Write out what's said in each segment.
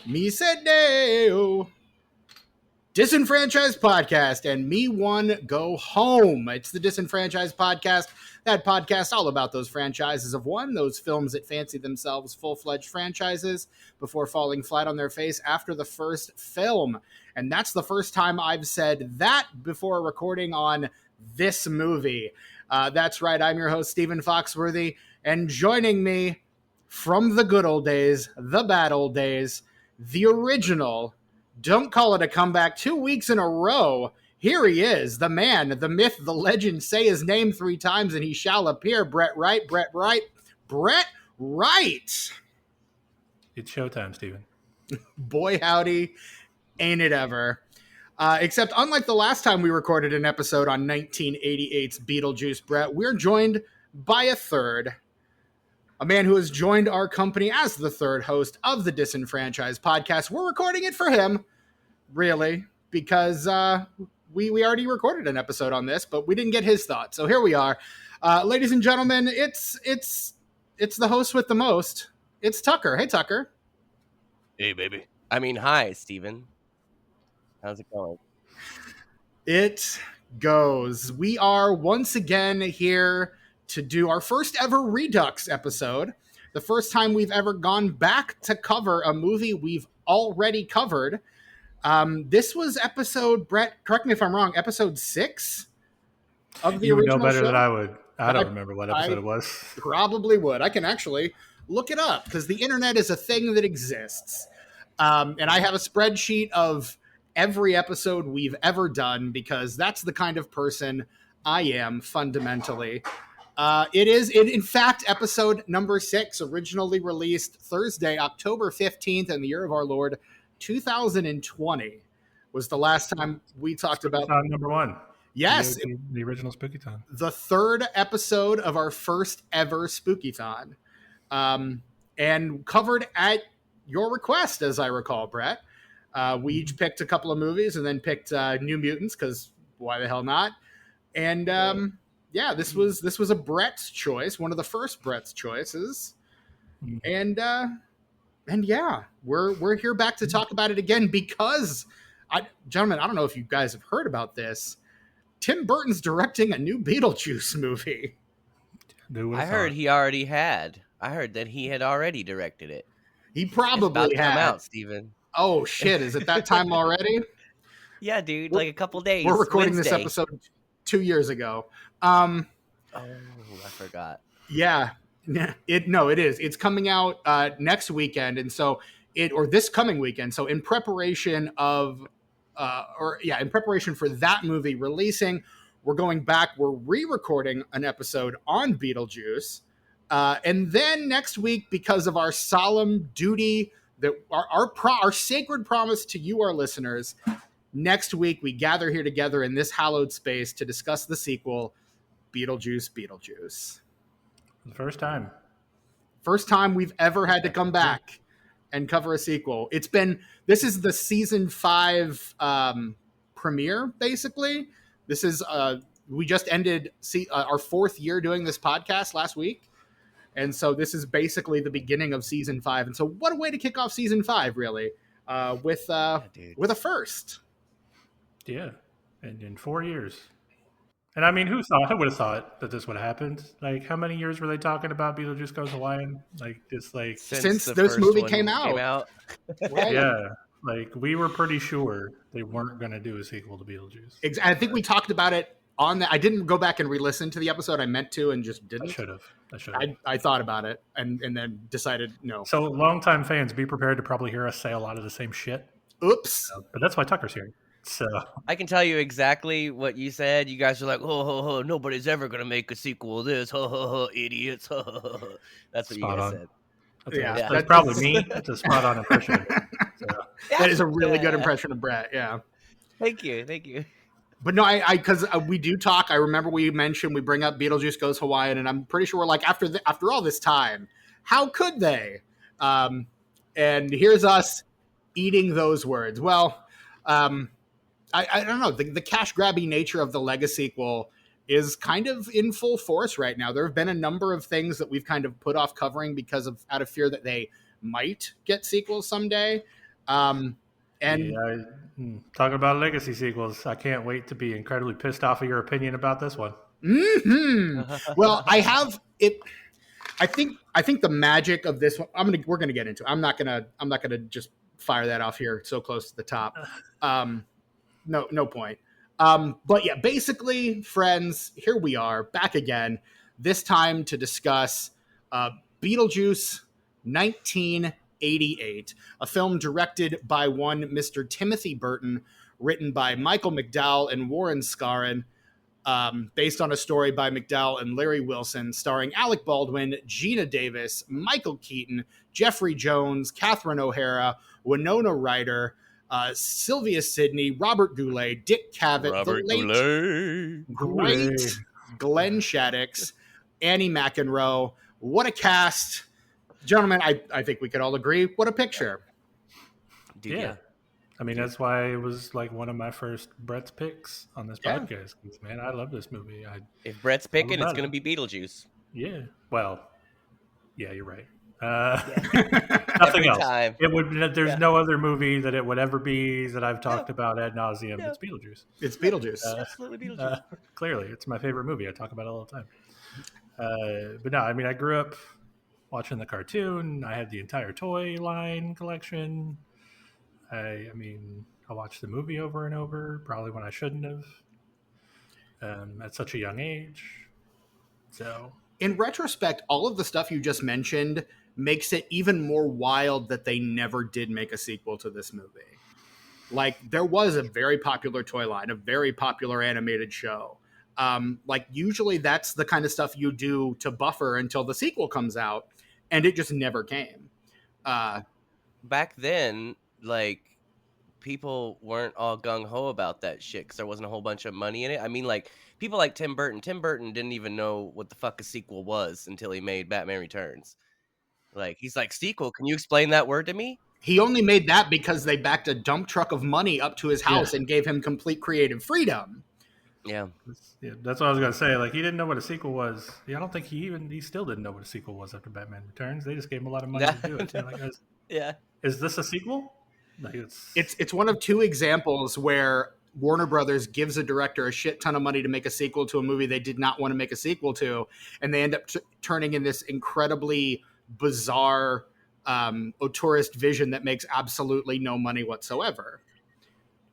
Me said no. Disenfranchised Podcast and Me One Go Home. It's the Disenfranchised Podcast. That podcast all about those franchises of one, those films that fancy themselves full-fledged franchises before falling flat on their face after the first film. And that's the first time I've said that before recording on this movie. That's right, I'm your host, Stephen Foxworthy, and joining me from the good old days, the bad old days, the original, don't call it a comeback, 2 weeks in a row, here he is, the man, the myth, the legend, say his name 3 times and he shall appear, Brett Wright. Brett Wright. It's showtime, Stephen. Boy, howdy, ain't it ever. Except unlike the last time we recorded an episode on 1988's Beetlejuice, Brett, we're joined by a third, a man who has joined our company as the third host of the Disenfranchised Podcast. We're recording it for him, really, because we already recorded an episode on this, but we didn't get his thoughts. So here we are. Ladies and gentlemen, it's the host with the most. It's Tucker. Hey, Tucker. Hey, baby. Hi, Steven. How's it going? It goes. We are once again here to do our first ever Redux episode. The first time we've ever gone back to cover a movie we've already covered. This was episode, Brett, correct me if I'm wrong, episode 6 of the you original would know better show? Than I would. I don't remember what episode it was. Probably would. I can actually look it up because the internet is a thing that exists. And I have a spreadsheet of every episode we've ever done because that's the kind of person I am fundamentally. It is, in fact, episode number 6, originally released Thursday, October 15th in the year of our Lord, 2020, was the last time we talked about... number 1. Yes. The original Spooky-thon. The third episode of our first ever Spooky-thon. And covered at your request, as I recall, Brett. We each picked a couple of movies and then picked New Mutants, because why the hell not? And... yeah, this was a Brett's choice, one of the first Brett's choices, and yeah, we're here back to talk about it again because, gentlemen, I don't know if you guys have heard about this. Tim Burton's directing a new Beetlejuice movie. I heard he already had. I heard that he had already directed it. He probably it's about to had. Come out, Steven. Oh shit! Is it that time already? Yeah, dude, like a couple days. We're recording Wednesday. this episode 2 years ago. Oh, I forgot. Yeah, it is. It's coming out next weekend, and so this coming weekend. So in preparation of, in preparation for that movie releasing, we're going back. We're re-recording an episode on Beetlejuice, and then next week, because of our solemn duty that our sacred promise to you, our listeners. Next week, we gather here together in this hallowed space to discuss the sequel, Beetlejuice Beetlejuice. The first time we've ever had to come back and cover a sequel. This is the season 5 premiere, basically. This is, we just ended our 4th year doing this podcast last week. And so this is basically the beginning of season 5. And so what a way to kick off season 5, really, with a first. Yeah, and in 4 years. And I mean, who would have thought that this would have happened? Like, how many years were they talking about Beetlejuice Goes Hawaiian? Like, just like... Since this movie came out. Right? Yeah, like, we were pretty sure they weren't going to do a sequel to Beetlejuice. I think we talked about it on that. I didn't go back and re-listen to the episode. I meant to and just didn't. I should have. I thought about it and then decided no. So, longtime fans, be prepared to probably hear us say a lot of the same shit. Oops. But that's why Tucker's here. So I can tell you exactly what you said. You guys are like, ho, nobody's ever going to make a sequel of this. Ho, idiots. Ho. That's what you guys said. That's probably me. That's a spot on impression. So. That is a really good impression of Brett. Yeah. Thank you. But no, because we do talk. I remember we mentioned we bring up Beetlejuice Goes Hawaiian, and I'm pretty sure we're like, after all this time, how could they? And here's us eating those words. Well, I don't know. The cash grabby nature of the legasequel is kind of in full force right now. There have been a number of things that we've kind of put off covering out of fear that they might get sequels someday. And talking about legacy sequels, I can't wait to be incredibly pissed off at your opinion about this one. Well, I have it. I think the magic of this one. We're gonna get into. I'm not gonna just fire that off here so close to the top. No point. But yeah, basically, friends, here we are back again. This time to discuss Beetlejuice 1988, a film directed by one Mr. Timothy Burton, written by Michael McDowell and Warren Scarron, based on a story by McDowell and Larry Wilson, starring Alec Baldwin, Gina Davis, Michael Keaton, Jeffrey Jones, Catherine O'Hara, Winona Ryder, Sylvia Sidney, Robert Goulet, Dick Cavett, the late great Glenn Shaddix, Annie McEnroe. What a cast. Gentlemen, I think we could all agree. What a picture. Yeah. I mean, that's why it was like one of my first Brett's picks on this podcast. Man, I love this movie. If Brett's picking, it's going to be Beetlejuice. Yeah. Well, yeah, you're right. Nothing else. Time. It would. There's no other movie that it would ever be that I've talked about ad nauseum. No. It's Beetlejuice. It's Beetlejuice. Absolutely Beetlejuice. Clearly, it's my favorite movie. I talk about it all the time. But no, I mean, I grew up watching the cartoon. I had the entire toy line collection. I mean, I watched the movie over and over, probably when I shouldn't have, at such a young age. So, in retrospect, all of the stuff you just mentioned makes it even more wild that they never did make a sequel to this movie. Like, there was a very popular toy line, a very popular animated show. Like, usually that's the kind of stuff you do to buffer until the sequel comes out, and it just never came. Back then, like, people weren't all gung-ho about that shit because there wasn't a whole bunch of money in it. I mean, like, people like Tim Burton. Tim Burton didn't even know what the fuck a sequel was until he made Batman Returns. Like, he's like, sequel, can you explain that word to me? He only made that because they backed a dump truck of money up to his house and gave him complete creative freedom. Yeah, that's what I was gonna say. Like, he didn't know what a sequel was. Yeah, I don't think he still didn't know what a sequel was after Batman Returns. They just gave him a lot of money to do it. Like, is this a sequel? Like, it's one of two examples where Warner Brothers gives a director a shit ton of money to make a sequel to a movie they did not want to make a sequel to, and they end up turning in this incredibly bizarre auteurist vision that makes absolutely no money whatsoever.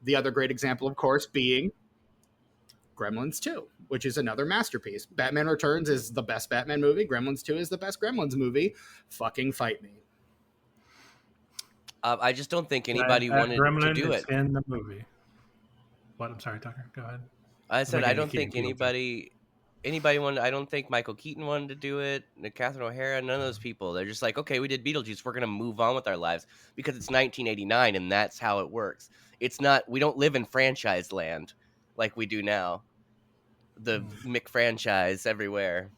The other great example, of course, being Gremlins 2, which is another masterpiece. Batman Returns is the best Batman movie. Gremlins 2 is the best Gremlins movie. Fucking fight me. I just don't think anybody wanted to do it in the movie. What? I'm sorry, Tucker. Go ahead. I said I don't think anybody wanted. I don't think Michael Keaton wanted to do it. Catherine O'Hara, none of those people. They're just like, okay, we did Beetlejuice. We're gonna move on with our lives because it's 1989 and that's how it works. It's not. We don't live in franchise land like we do now. The McFranchise everywhere.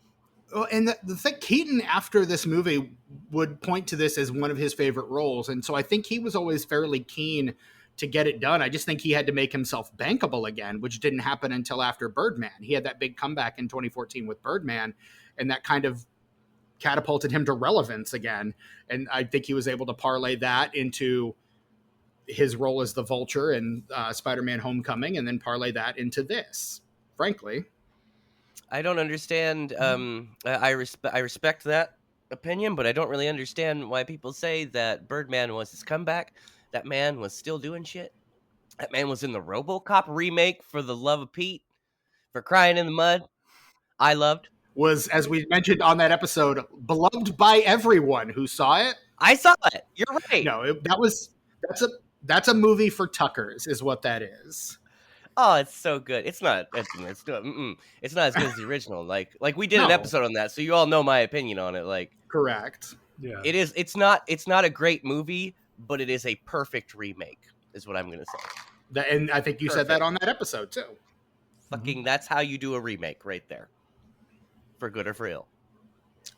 Well, and the thing, Keaton, after this movie, would point to this as one of his favorite roles. And so I think he was always fairly keen to get it done. I just think he had to make himself bankable again, which didn't happen until after Birdman. He had that big comeback in 2014 with Birdman, and that kind of catapulted him to relevance again. And I think he was able to parlay that into his role as the Vulture in Spider-Man Homecoming, and then parlay that into this, frankly. I don't understand. I respect that opinion, but I don't really understand why people say that Birdman was his comeback. That man was still doing shit. That man was in the RoboCop remake for the love of Pete, for Crying in the Mud. I loved. Was, as we mentioned on that episode, beloved by everyone who saw it. I saw it. You're right. No, that's a movie for Tuckers, is what that is. Oh, it's so good. It's not as good as the original. Like we did an episode on that, so you all know my opinion on it. Like, correct. Yeah. It is. It's not a great movie, but it is a perfect remake, is what I'm gonna say. And I think you said that on that episode too. Fucking, that's how you do a remake, right there, for good or for ill.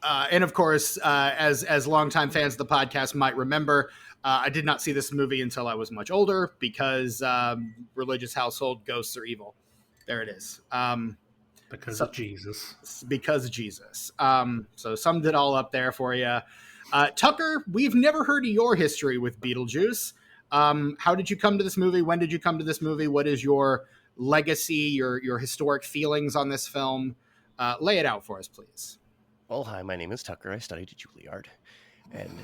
And of course, as longtime fans of the podcast might remember, I did not see this movie until I was much older because religious household, ghosts are evil. There it is. Because of Jesus. Because of Jesus. So summed it all up there for you. Tucker, we've never heard of your history with Beetlejuice. How did you come to this movie? When did you come to this movie? What is your legacy, your historic feelings on this film? Lay it out for us, please. Well, hi, my name is Tucker. I studied at Juilliard. And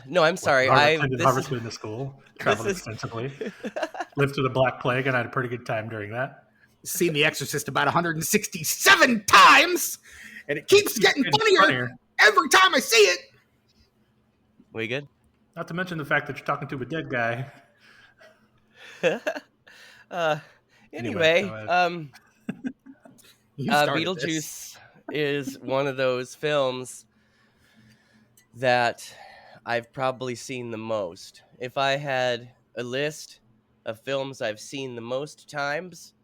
no, I'm sorry. Attended Harvard Business School, traveled extensively, lived through the Black Plague, and I had a pretty good time during that. Seen The Exorcist about 167 times, and it keeps getting funnier every time I see it. We good? Not to mention the fact that you're talking to a dead guy. Anyway, Beetlejuice is one of those films that I've probably seen the most. If I had a list of films I've seen the most times,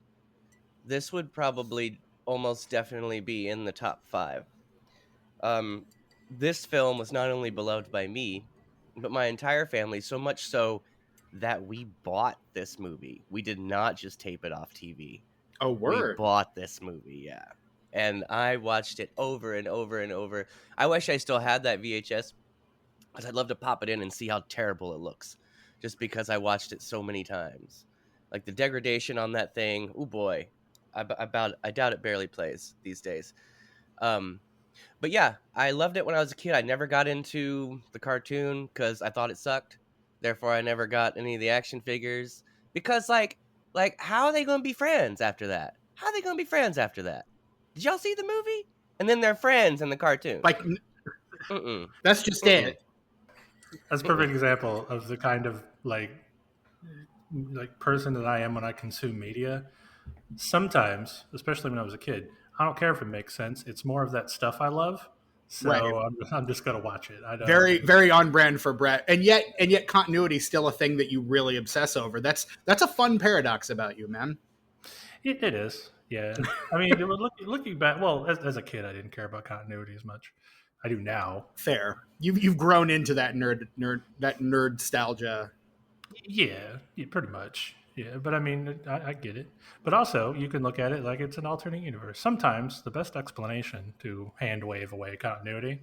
this would probably almost definitely be in the top 5. This film was not only beloved by me, but my entire family, so much so that we bought this movie. We did not just tape it off TV. Oh, word. We bought this movie, yeah. And I watched it over and over and over. I wish I still had that VHS, because I'd love to pop it in and see how terrible it looks, just because I watched it so many times. Like the degradation on that thing, oh boy, I doubt it barely plays these days. But yeah, I loved it when I was a kid. I never got into the cartoon because I thought it sucked. Therefore, I never got any of the action figures, because like how are they going to be friends after that? How are they going to be friends after that? Did y'all see the movie? And then they're friends in the cartoon. Like, that's just it. That's a perfect example of the kind of like person that I am when I consume media. Sometimes, especially when I was a kid, I don't care if it makes sense. It's more of that stuff I love. So right. I'm just going to watch it. I don't, very, very on brand for Brett. And yet continuity is still a thing that you really obsess over. That's a fun paradox about you, man. It is. Yeah. I mean, looking back, well, as a kid, I didn't care about continuity as much. I do now. Fair. You've grown into that nerd nostalgia. Yeah, pretty much. Yeah, but I mean, I get it. But also, you can look at it like it's an alternate universe. Sometimes the best explanation to hand wave away continuity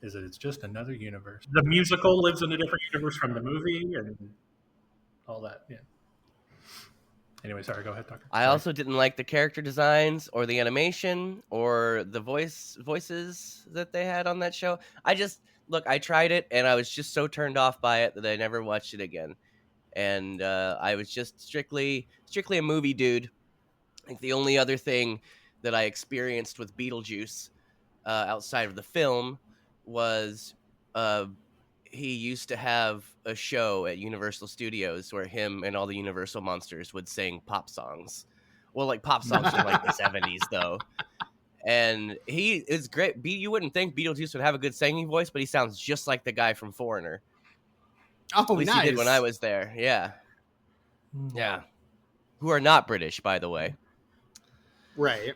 is that it's just another universe. The musical lives in a different universe from the movie and all that. Yeah. Anyway, sorry, go ahead, Tucker. I also didn't like the character designs or the animation or the voices that they had on that show. I tried it and I was just so turned off by it that I never watched it again. And I was just strictly a movie dude. I think the only other thing that I experienced with Beetlejuice outside of the film was he used to have a show at Universal Studios where him and all the Universal monsters would sing pop songs. Well, like pop songs from like the 70s, though. And he is great. You wouldn't think Beetlejuice would have a good singing voice, but he sounds just like the guy from Foreigner. Oh, at least nice. He did when I was there. Yeah. Yeah. Who are not British, by the way. Right.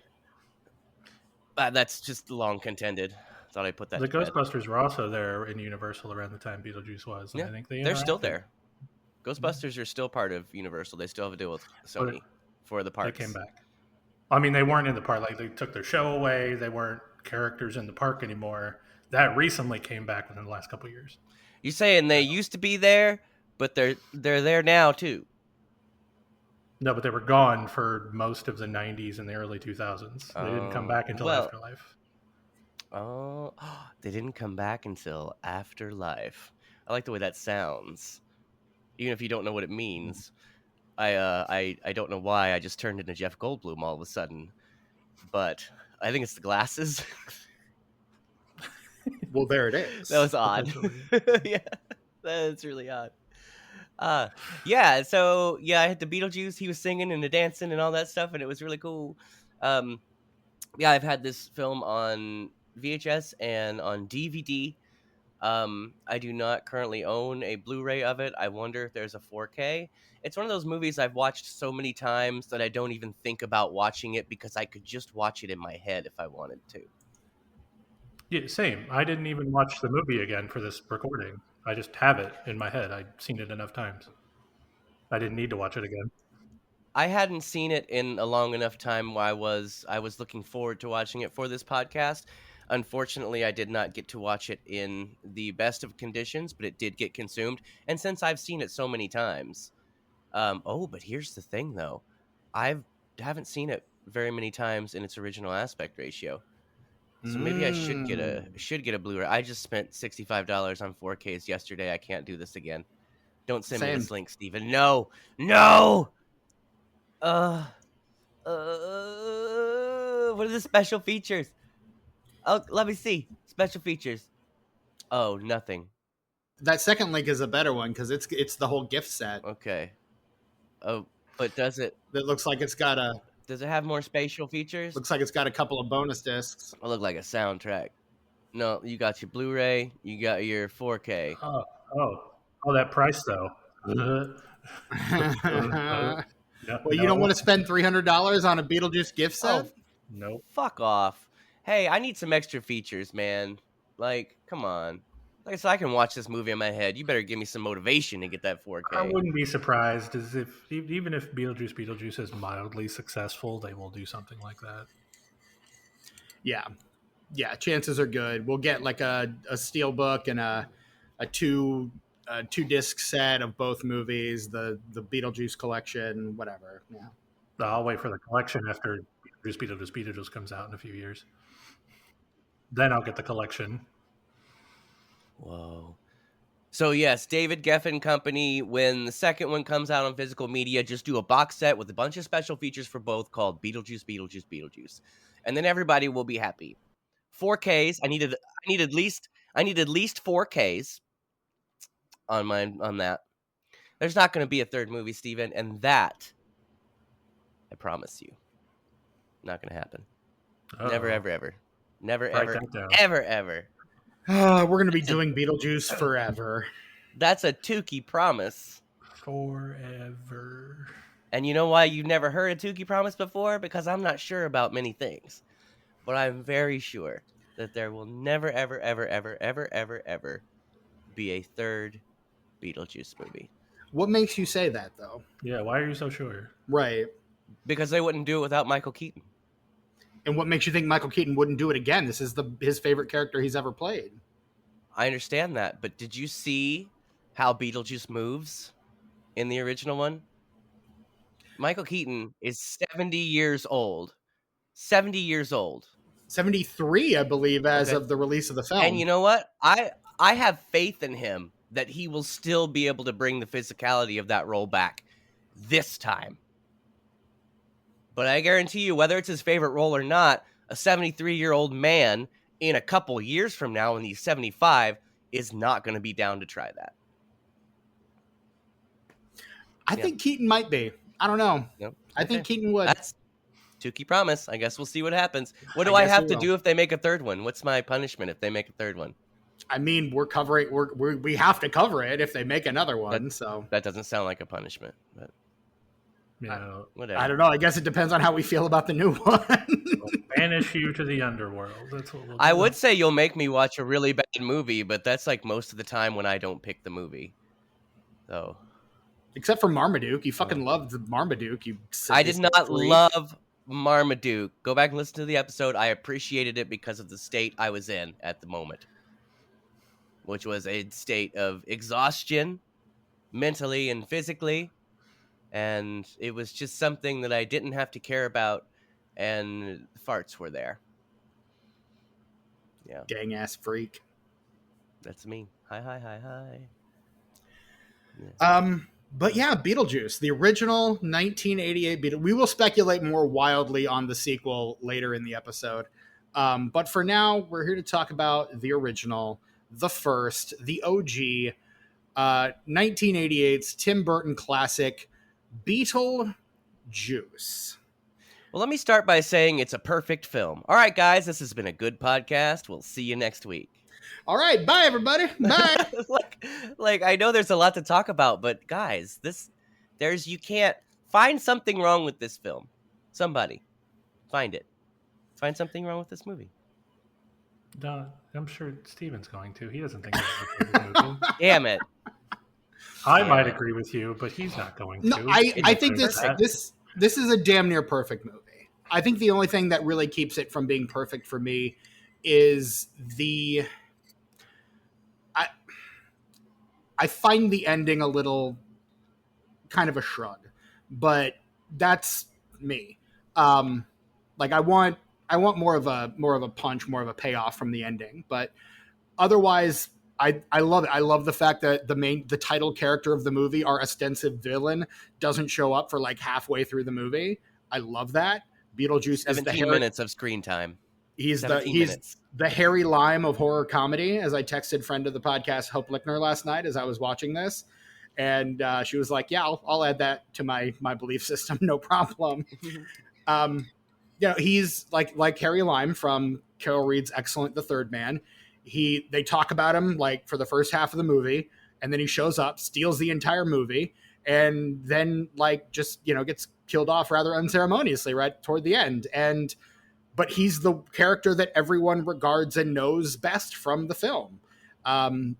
That's just long contended. Thought I'd put that The to Ghostbusters bed. were also there in Universal around the time Beetlejuice was. And Yeah. I think they're still there. Ghostbusters are still part of Universal. They still have a deal with Sony for the parks. They came back. I mean, they weren't in the park. Like, they took their show away. They weren't characters in the park anymore. That recently came back within the last couple of years. You're saying they used to be there, but they're there now too. No, but they were gone for most of the 90s and the early 2000s. They didn't come back until Afterlife. Oh, they didn't come back until Afterlife. I like the way that sounds. Even if you don't know what it means. I don't know why I just turned into Jeff Goldblum all of a sudden. But I think it's the glasses. Well, there it is. That was odd. Yeah, that's really odd. Yeah, so yeah, I had the Beetlejuice. He was singing and the dancing and all that stuff, and it was really cool. Yeah, I've had this film on VHS and on DVD. I do not currently own a Blu-ray of it. I wonder if there's a 4K. It's one of those movies I've watched so many times that I don't even think about watching it because I could just watch it in my head if I wanted to. Yeah, same. I didn't even watch the movie again for this recording. I just have it in my head. I've seen it enough times. I didn't need to watch it again. I hadn't seen it in a long enough time where I was looking forward to watching it for this podcast. Unfortunately, I did not get to watch it in the best of conditions, but it did get consumed. And since I've seen it so many times, but here's the thing, though. I haven't seen it very many times in its original aspect ratio. So maybe I should get a Blu-ray. I just spent $65 on 4Ks yesterday. I can't do this again. Don't send me this link, Steven. No. What are the special features? Oh, let me see. Special features. Oh, nothing. That second link is a better one because it's the whole gift set. Okay. Oh, but does it? That looks like it's got a. Does it have more spatial features? Looks like it's got a couple of bonus discs. It look like a soundtrack. No, you got your Blu-ray. You got your 4K. Oh, that price though. Well, you don't want to spend $300 on a Beetlejuice gift set? Oh, no. Fuck off. Hey, I need some extra features, man. Like, come on. Like I said, I can watch this movie in my head. You better give me some motivation to get that 4K. I wouldn't be surprised as if even if Beetlejuice is mildly successful, they will do something like that. Yeah, chances are good. We'll get like a steelbook and a two disc set of both movies, the Beetlejuice collection, whatever. Yeah. I'll wait for the collection after Beetlejuice comes out in a few years. Then I'll get the collection. Whoa. So yes, David Geffen Company, when the second one comes out on physical media, just do a box set with a bunch of special features for both called Beetlejuice. And then everybody will be happy. 4Ks, I need at least 4Ks on that. There's not going to be a third movie, Steven, and that I promise you, not going to happen. Uh-oh. Never, ever. Never, ever. We're going to be doing Beetlejuice forever. That's a Tukey promise. Forever. And you know why you've never heard a Tukey promise before? Because I'm not sure about many things. But I'm very sure that there will never, ever be a third Beetlejuice movie. What makes you say that, though? Yeah, why are you so sure? Right. Because they wouldn't do it without Michael Keaton. And what makes you think Michael Keaton wouldn't do it again? This is his favorite character he's ever played. I understand that, but did you see how Beetlejuice moves in the original one? Michael Keaton is 70 years old. 70 years old. 73, I believe, as of the release of the film. And you know what? I have faith in him that he will still be able to bring the physicality of that role back this time. But I guarantee you, whether it's his favorite role or not, a 73-year-old man in a couple years from now when he's 75 is not going to be down to try that. I think Keaton might be. I don't know. Yep. I think Keaton would. That's Tukey promise. I guess we'll see what happens. What do I have to do if they make a third one? What's my punishment if they make a third one? I mean, we have to cover it if they make another one. So that doesn't sound like a punishment, but whatever. I don't know. I guess it depends on how we feel about the new one. We'll banish you to the underworld. That's what we'll do. I would say you'll make me watch a really bad movie, but that's like most of the time when I don't pick the movie. So, except for Marmaduke, you fucking loved Marmaduke. I did not love Marmaduke. Go back and listen to the episode. I appreciated it because of the state I was in at the moment, which was a state of exhaustion, mentally and physically. And it was just something that I didn't have to care about, and farts were there. Yeah. Dang ass freak. That's me. Hi. Yeah. But yeah, Beetlejuice, the original 1988 Beetlejuice. We will speculate more wildly on the sequel later in the episode. But for now, we're here to talk about the original, the first, the OG, 1988's Tim Burton classic, Beetlejuice. Well, let me start by saying it's a perfect film. All right, guys, this has been a good podcast. We'll see you next week. All right, bye, everybody. Bye. like I know there's a lot to talk about, but guys, you can't find something wrong with this film. Somebody, find it. Find something wrong with this movie. No, I'm sure Steven's going to. He doesn't think it's a favorite movie. Damn it. I might agree with you, but he's not going to. No, I think this is a damn near perfect movie. I think the only thing that really keeps it from being perfect for me is I find the ending a little kind of a shrug, but that's me. Like I want more of a punch, more of a payoff from the ending, but otherwise I love it. I love the fact that the title character of the movie, our ostensive villain, doesn't show up for like halfway through the movie. I love that. Beetlejuice is 17 minutes of screen time. He's the Harry Lime of horror comedy, as I texted friend of the podcast, Hope Lickner, last night as I was watching this. And she was like, yeah, I'll add that to my belief system. No problem. He's like Harry Lime from Carol Reed's excellent The Third Man. They talk about him like for the first half of the movie, and then he shows up, steals the entire movie, and then like just, gets killed off rather unceremoniously right toward the end. But he's the character that everyone regards and knows best from the film.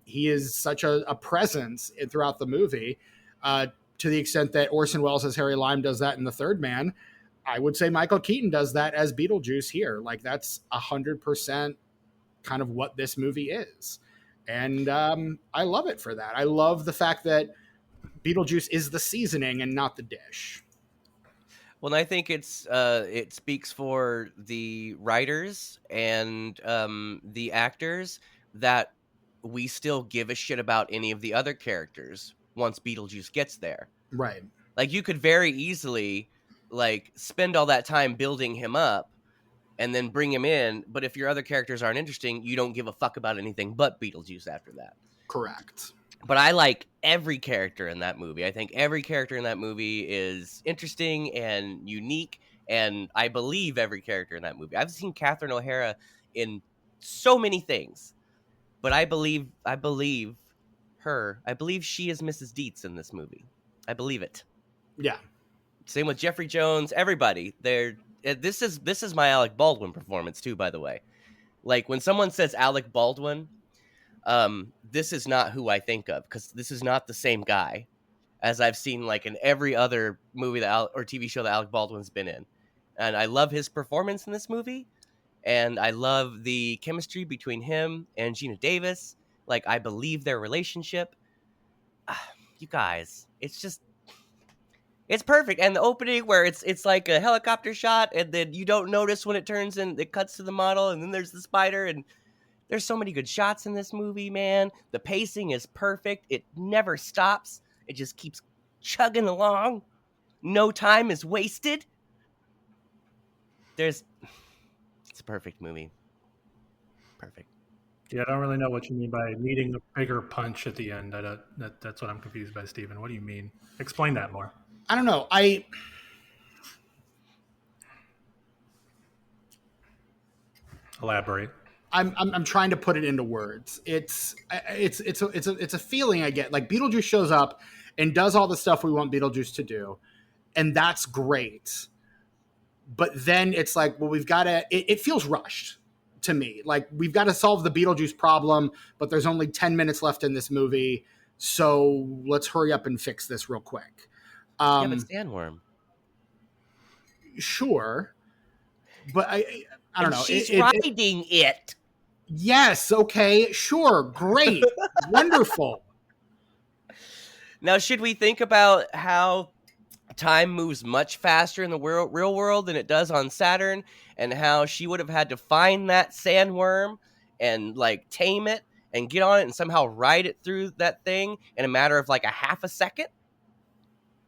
He is such a presence throughout the movie, to the extent that Orson Welles as Harry Lime does that in The Third Man. I would say Michael Keaton does that as Beetlejuice here. Like that's 100% kind of what this movie is. And I love it for that. I love the fact that Beetlejuice is the seasoning and not the dish. Well, and I think it speaks for the writers and the actors that we still give a shit about any of the other characters once Beetlejuice gets there. Right. Like you could very easily like spend all that time building him up and then bring him in, but if your other characters aren't interesting, you don't give a fuck about anything but Beetlejuice after that. Correct. But I like every character in that movie. I think every character in that movie is interesting and unique, and I believe every character in that movie. I've seen Catherine O'Hara in so many things, but I believe her. I believe she is Mrs. Dietz in this movie. I believe it. Yeah. Same with Jeffrey Jones. Everybody. This is my Alec Baldwin performance too, by the way. Like when someone says Alec Baldwin, this is not who I think of, because this is not the same guy as I've seen like in every other movie or TV show that Alec Baldwin's been in. And I love his performance in this movie. And I love the chemistry between him and Gina Davis. Like, I believe their relationship. You guys, it's perfect. And the opening where it's like a helicopter shot, and then you don't notice when it turns and it cuts to the model, and then there's the spider, and there's so many good shots in this movie, man. The pacing is perfect. It never stops. It just keeps chugging along. No time is wasted. It's a perfect movie. Perfect. Yeah, I don't really know what you mean by needing a bigger punch at the end. That's what I'm confused by, Stephen. What do you mean? Explain that more. I don't know. Elaborate. I'm trying to put it into words. It's a feeling I get. Like Beetlejuice shows up and does all the stuff we want Beetlejuice to do, and that's great. But then it's like, well, we've got to. It feels rushed to me. Like we've got to solve the Beetlejuice problem, but there's only 10 minutes left in this movie, so let's hurry up and fix this real quick. Yeah, but Sandworm. Sure, but I don't know. She's riding it. Yes. Okay. Sure. Great. Wonderful. Now, should we think about how time moves much faster in the real world than it does on Saturn, and how she would have had to find that sandworm and like tame it and get on it and somehow ride it through that thing in a matter of like a half a second?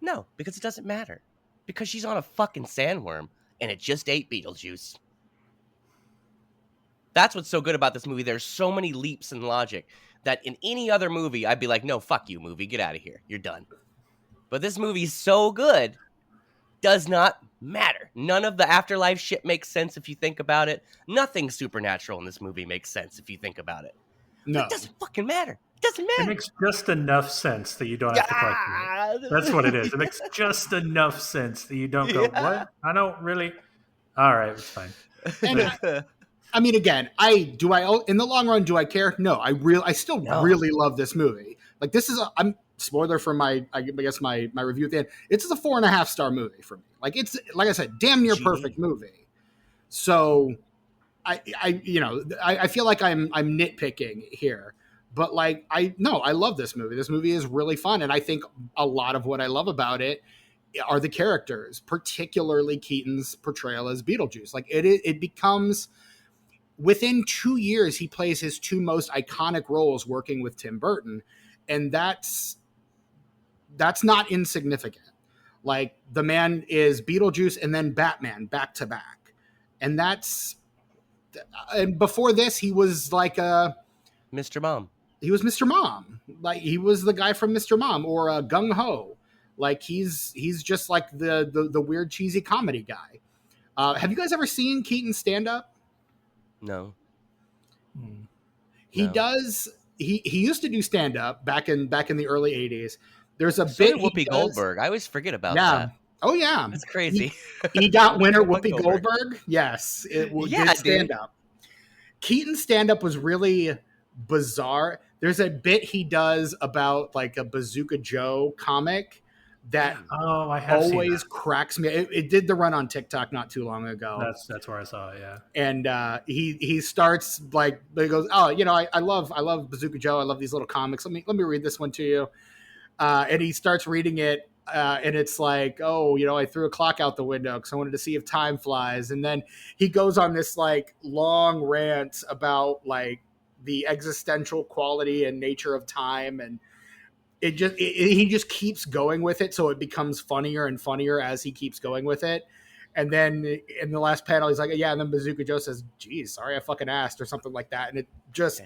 No, because it doesn't matter. Because she's on a fucking sandworm and it just ate Beetlejuice. That's what's so good about this movie. There's so many leaps in logic that in any other movie, I'd be like, no, fuck you, movie. Get out of here. You're done. But this movie's so good, does not matter. None of the afterlife shit makes sense if you think about it. Nothing supernatural in this movie makes sense if you think about it. No. It doesn't fucking matter. It doesn't matter. It makes just enough sense that you don't have to question it. That's what it is. It makes just enough sense that you don't go, what? I don't really. All right, it's fine. And I mean, again, in the long run, do I care? No, I still really love this movie. Like this is I'm spoiler for my review at the end. It's a 4.5 star movie for me. Like it's, like I said, damn near perfect movie. So I feel like I'm nitpicking here, but like I love this movie. This movie is really fun, and I think a lot of what I love about it are the characters, particularly Keaton's portrayal as Beetlejuice. Like it becomes, within 2 years he plays his two most iconic roles working with Tim Burton, and that's not insignificant. Like the man is Beetlejuice and then Batman back to back, and before this he was like Mr. Mom. He was Mr. Mom. Like he was the guy from Mr. Mom or Gung Ho. Like he's just like the weird cheesy comedy guy. Have you guys ever seen Keaton stand up? No. He No. does. He used to do stand up back in the early 80s. There's a So bit did Whoopi Goldberg. I always forget about that. Oh yeah. That's crazy. EGOT winner Whoopi Goldberg. Goldberg. Yes, it Yeah, did stand up. Keaton's stand up was really bizarre. There's a bit he does about like a Bazooka Joe comic that I have always cracks me. It did the run on TikTok not too long ago. That's where I saw it. Yeah. And he starts like, he goes, oh, you know, I love Bazooka Joe. I love these little comics. Let me read this one to you. And he starts reading it. And it's like, oh, you know, I threw a clock out the window because I wanted to see if time flies. And then he goes on this like long rant about like the existential quality and nature of time. And he just keeps going with it. So it becomes funnier and funnier as he keeps going with it. And then in the last panel, he's like, yeah. And then Bazooka Joe says, geez, sorry, I fucking asked, or something like that. And it just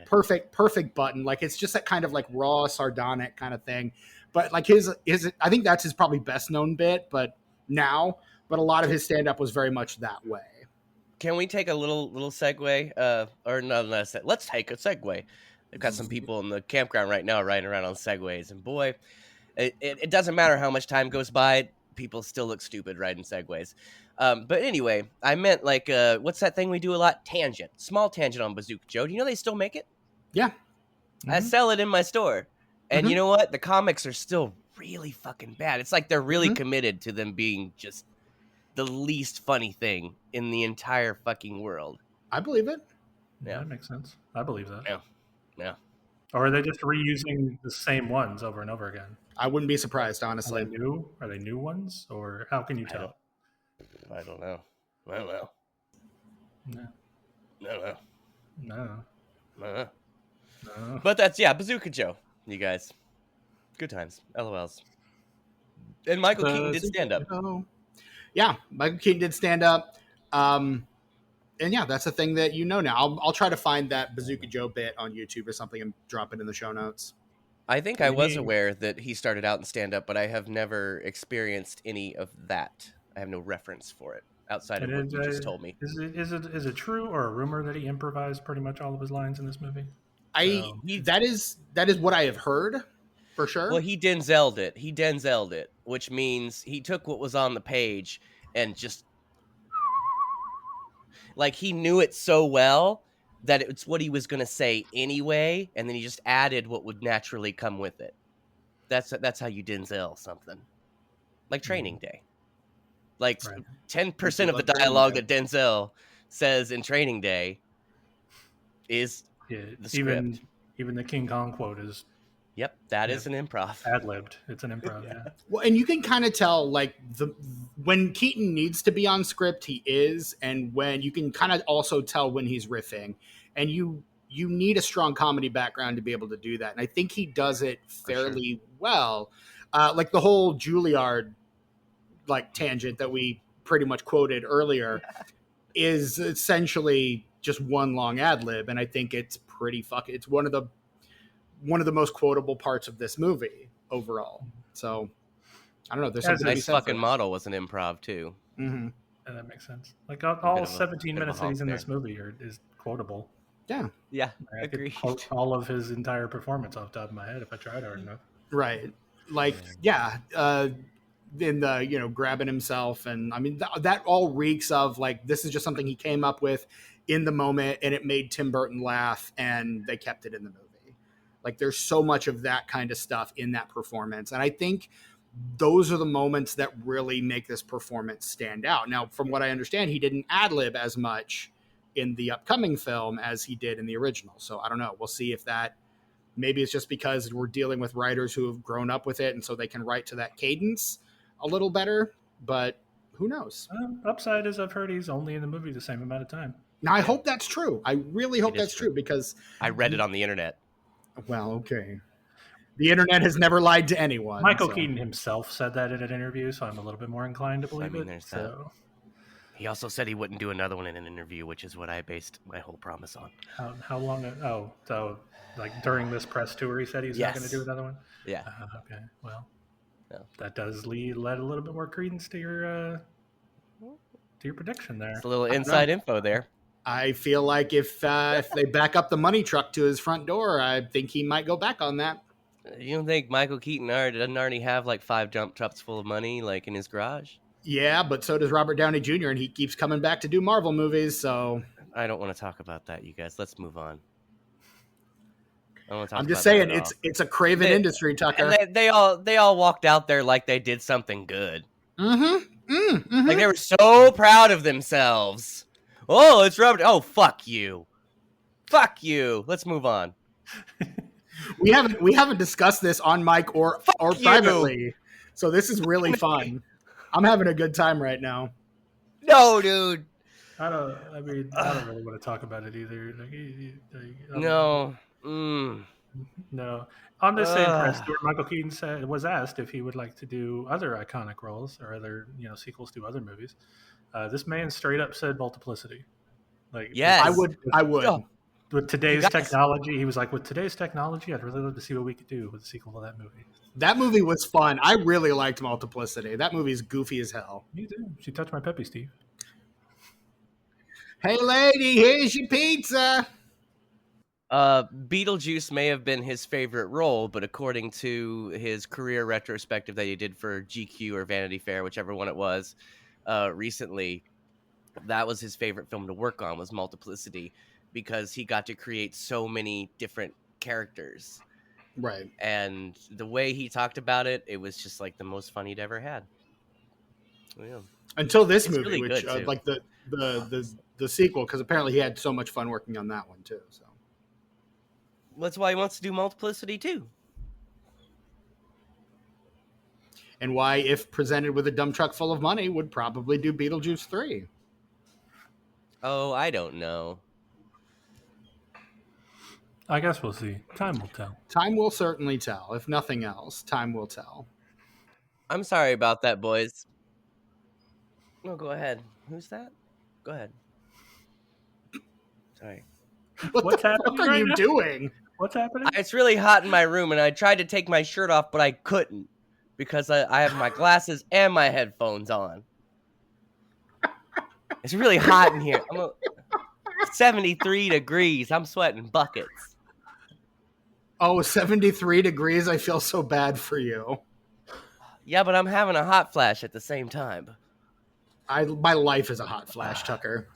perfect button. Like, it's just that kind of like raw, sardonic kind of thing. But like his, I think that's his probably best known bit, but a lot of his stand up was very much that way. Can we take a little segue? Let's take a segue. I've got some people in the campground right now riding around on Segways, and boy, it doesn't matter how much time goes by, people still look stupid riding Segways. But anyway, I meant like, what's that thing we do a lot? Tangent. Small tangent on Bazooka Joe. Do you know they still make it? Yeah. Mm-hmm. I sell it in my store. And you know what? The comics are still really fucking bad. It's like they're really committed to them being just the least funny thing in the entire fucking world. I believe it. Yeah, that makes sense. I believe that. Yeah. Or are they just reusing the same ones over and over again? I wouldn't be surprised, honestly. Are they new ones? Or how can you tell? I don't know. No. But that's, Bazooka Joe, you guys. Good times. LOLs. And Michael Keaton did stand up. Yeah, Michael Keaton did stand up. And yeah, that's a thing that you know now. I'll try to find that Bazooka Joe bit on YouTube or something and drop it in the show notes. I think I was aware that he started out in stand up, but I have never experienced any of that. I have no reference for it outside of what you just told me. Is it true or a rumor that he improvised pretty much all of his lines in this movie? That is what I have heard for sure. Well, he Denzel'd it, which means he took what was on the page and just like he knew it so well that it's what he was going to say anyway, and then he just added what would naturally come with it. That's how you Denzel something. Like Training Day. Like 10% of the dialogue that Denzel says in Training Day is the script. Even the King Kong quote is. Yep, that is an improv. Ad-libbed. It's an improv, yeah. Well, and you can kind of tell, like, when Keaton needs to be on script, he is, and when you can kind of also tell when he's riffing, and you need a strong comedy background to be able to do that, and I think he does it fairly well. Like the whole Juilliard like tangent that we pretty much quoted earlier is essentially just one long ad lib, and I think it's pretty it's one of the most quotable parts of this movie overall. So I don't know. There's some nice fucking model was an improv too. Mm-hmm. Yeah, that makes sense. Like all 17 minutes that he's in this movie is quotable. Yeah, I could quote all of his entire performance off the top of my head if I tried hard enough. Right. Like, in the, grabbing himself. And I mean, that all reeks of like, this is just something he came up with in the moment and it made Tim Burton laugh and they kept it in the movie. Like there's so much of that kind of stuff in that performance. And I think those are the moments that really make this performance stand out. Now, from what I understand, he didn't ad lib as much in the upcoming film as he did in the original. So I don't know. We'll see if that, maybe it's just because we're dealing with writers who have grown up with it and so they can write to that cadence a little better, but who knows? Upside is I've heard he's only in the movie the same amount of time. Now, I hope that's true. I really hope that's true because I read it on the internet. Well, okay. The internet has never lied to anyone. Michael Keaton himself said that in an interview, so I'm a little bit more inclined to believe it. So. He also said he wouldn't do another one in an interview, which is what I based my whole promise on. How long? Oh, so like during this press tour, he said he's not going to do another one? Yeah. Okay. Well, that does let a little bit more credence to your prediction there. It's a little inside info there. I feel like if they back up the money truck to his front door, I think he might go back on that. You don't think Michael Keaton doesn't already have like 5 dump trucks full of money like in his garage? Yeah, but so does Robert Downey Jr., and he keeps coming back to do Marvel movies, so... I don't want to talk about that, you guys. Let's move on. I'm just saying, it's a craven industry, Tucker. And they all walked out there like they did something good. Like they were so proud of themselves. Oh, it's Robert. Oh, fuck you. Fuck you. Let's move on. We haven't discussed this on mic or privately, so this is really fun. I'm having a good time right now. No, dude. I don't really want to talk about it either. No. No. On the same press tour, Michael Keaton was asked if he would like to do other iconic roles or other sequels to other movies. This man straight up said Multiplicity. Like, yes, I would. Oh. With today's technology, he was like, with today's technology, I'd really love to see what we could do with a sequel to that movie. That movie was fun. I really liked Multiplicity. That movie's goofy as hell. Me too. She touched my peppy, Steve. Hey, lady, here's your pizza. Beetlejuice may have been his favorite role, but according to his career retrospective that he did for GQ or Vanity Fair, whichever one it was, recently, that was his favorite film to work on, was Multiplicity, because he got to create so many different characters. Right. And the way he talked about it, it was just like the most fun he'd ever had. Yeah. Until this movie, really which like the sequel, because apparently he had so much fun working on that one too. So that's why he wants to do Multiplicity too. And why, if presented with a dump truck full of money, would probably do Beetlejuice 3. Oh, I don't know. I guess we'll see. Time will tell. Time will certainly tell. If nothing else, time will tell. I'm sorry about that, boys. No, go ahead. Who's that? Go ahead. Sorry. What the fuck are you doing? What's happening? It's really hot in my room, and I tried to take my shirt off, but I couldn't because I have my glasses and my headphones on. It's really hot in here. 73 degrees. I'm sweating buckets. Oh, 73 degrees. I feel so bad for you. Yeah, but I'm having a hot flash at the same time. My life is a hot flash, Tucker.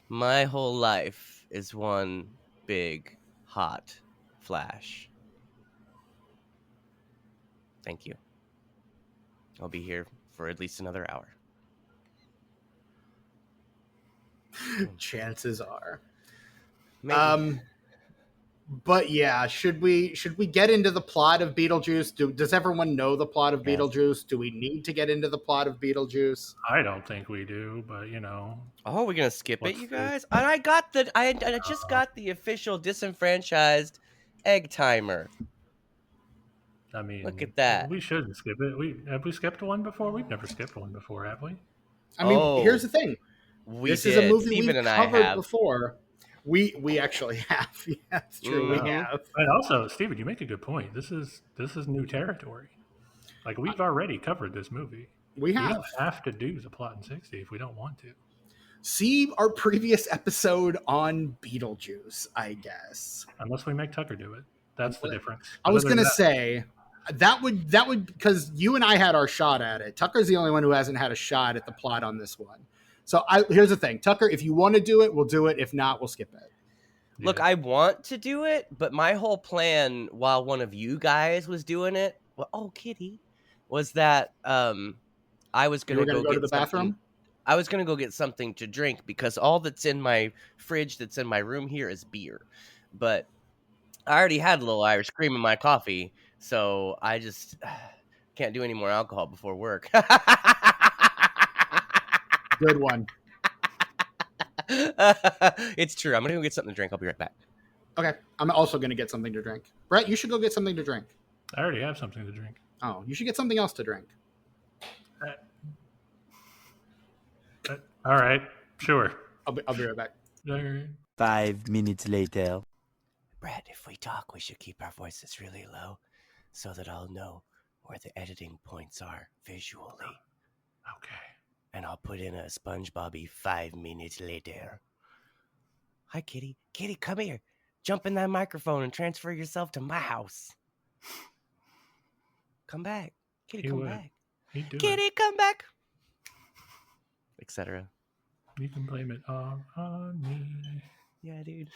My whole life is one big hot flash. Thank you. I'll be here for at least another hour. Chances are. Maybe. But yeah, should we get into the plot of Beetlejuice? Does everyone know the plot of Beetlejuice? Do we need to get into the plot of Beetlejuice? I don't think we do, but Oh, we're gonna skip it, you guys. And I just got the official disenfranchised egg timer. I mean, look at that. We shouldn't skip it. Have we skipped one before? We've never skipped one before, have we? I mean, here's the thing. This is a movie Steven we've and I covered have. Before. We actually have. Yeah, that's true. We have. And also, Steven, you make a good point. This is new territory. Like, we've already covered this movie. We don't have to do the plot in 60 if we don't want to. See our previous episode on Beetlejuice, I guess. Unless we make Tucker do it. That's the difference. I was going to say, that would, because you and I had our shot at it. Tucker's the only one who hasn't had a shot at the plot on this one. So here's the thing. Tucker, if you want to do it, we'll do it. If not, we'll skip it. Yeah. Look, I want to do it, but my whole plan while one of you guys was doing it, was that I was going to go to the bathroom? I was gonna go get something to drink because all that's in my fridge that's in my room here is beer. But I already had a little Irish cream in my coffee, so I just can't do any more alcohol before work. Good one. It's true. I'm gonna go get something to drink. I'll be right back. Okay. I'm also going to get something to drink. Brett, you should go get something to drink. I already have something to drink. Oh, you should get something else to drink. All right. Sure. I'll be right back. All right. 5 minutes later. Brett, if we talk, we should keep our voices really low so that I'll know where the editing points are visually. Okay. And I'll put in a SpongeBob 5 minutes later. Hi, Kitty. Kitty, come here. Jump in that microphone and transfer yourself to my house. Come back. Kitty, come back. Kitty, come back. Etc. You can blame it all on me. Yeah, dude.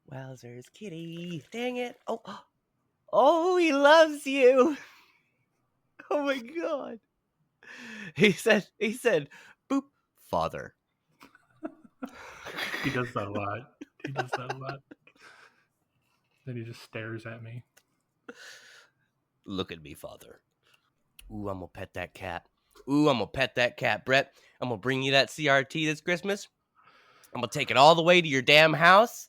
Wowzers, Kitty. Dang it. Oh, he loves you. Oh my God. He said, boop, father. He does that a lot. Then he just stares at me. Look at me, father. Ooh, I'm gonna pet that cat. Brett. I'm gonna bring you that CRT this Christmas. I'm gonna take it all the way to your damn house,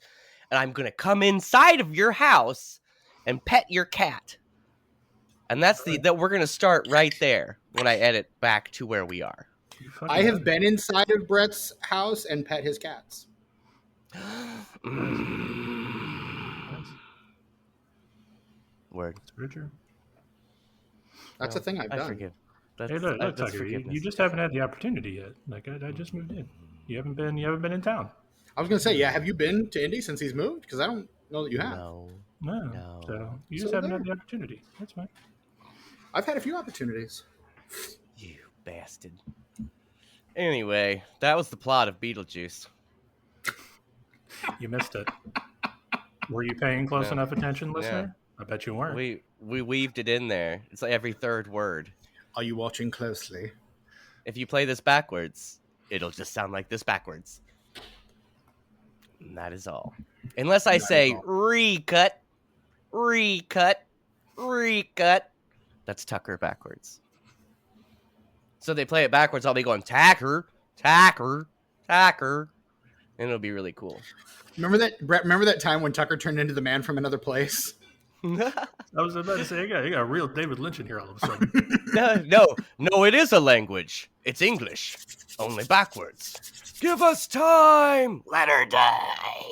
and I'm gonna come inside of your house and pet your cat. And that's that we're gonna start right there when I edit back to where we are. I have been inside of Brett's house and pet his cats. Word. It's Richard. That's a thing I've done. Hey, look, Tucker, you just haven't had the opportunity yet. Like I just moved in. You haven't been in town. I was gonna say, yeah. Have you been to Indy since he's moved? Because I don't know that you have. No. So you just haven't had the opportunity. That's fine. I've had a few opportunities. You bastard. Anyway, that was the plot of Beetlejuice. You missed it. Were you paying close enough attention, listener? I bet you weren't. We weaved it in there. It's like every third word. Are you watching closely? If you play this backwards, it'll just sound like this backwards. And that is all. Unless I say recut. That's Tucker backwards. So they play it backwards, I'll be going tacker. And it'll be really cool. Remember that, Brett? Remember that time when Tucker turned into the man from another place? I was about to say, you got a real David Lynch in here all of a sudden. No, it is a language. It's English, only backwards. Give us time. Let her die.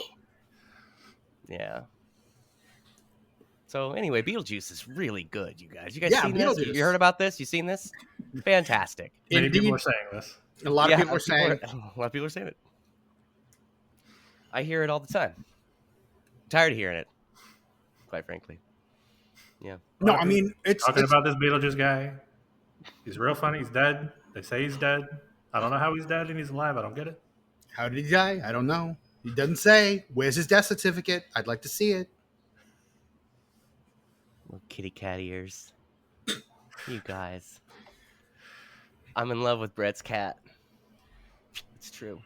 Yeah. So anyway, Beetlejuice is really good, you guys. You guys seen this? You heard about this? You seen this? Fantastic. Many people are saying this. A lot of people are saying it. I hear it all the time. I'm tired of hearing it, quite frankly. Yeah. No, I mean, it's talking about this Beetlejuice guy. He's real funny. He's dead. They say he's dead. I don't know how he's dead and he's alive. I don't get it. How did he die? I don't know. He doesn't say. Where's his death certificate? I'd like to see it. Little kitty cat ears. You guys. I'm in love with Brett's cat. It's true.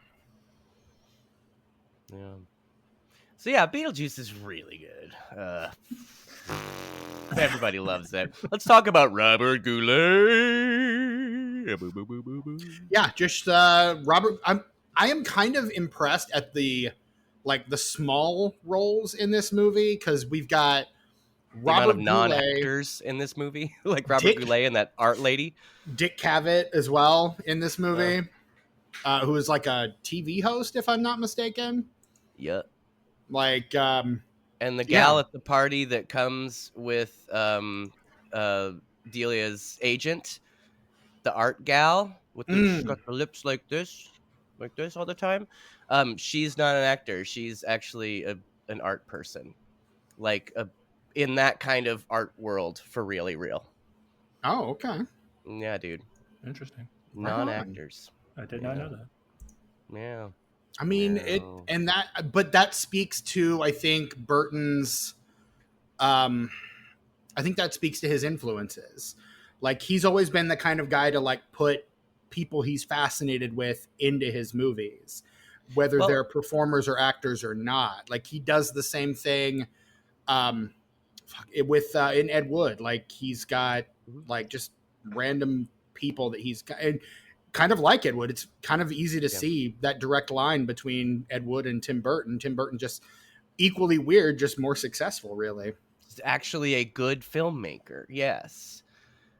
Yeah. So yeah, Beetlejuice is really good. Everybody loves it. Let's talk about Robert Goulet. Yeah, just Robert. I am kind of impressed at the small roles in this movie because we've got Robert Goulet, non-actors in this movie, like Robert Goulet and that art lady, Dick Cavett as well in this movie, who is like a TV host, if I'm not mistaken. Yep. Like, and the gal at the party that comes with Delia's agent, the art gal with the, got the lips like this all the time. She's not an actor. She's actually an art person, like in that kind of art world for really real. Oh, okay. Yeah, dude. Interesting. Non-actors. I did not know that. Yeah. I mean, but that speaks to, I think, Burton's, I think that speaks to his influences. Like, he's always been the kind of guy to like put people he's fascinated with into his movies, whether they're performers or actors or not. Like, he does the same thing with in Ed Wood. Like, he's got like just random people that he's got, and kind of like Ed Wood, it's kind of easy to see that direct line between Ed Wood and Tim Burton. Tim Burton just equally weird, just more successful, really. He's actually a good filmmaker. Yes.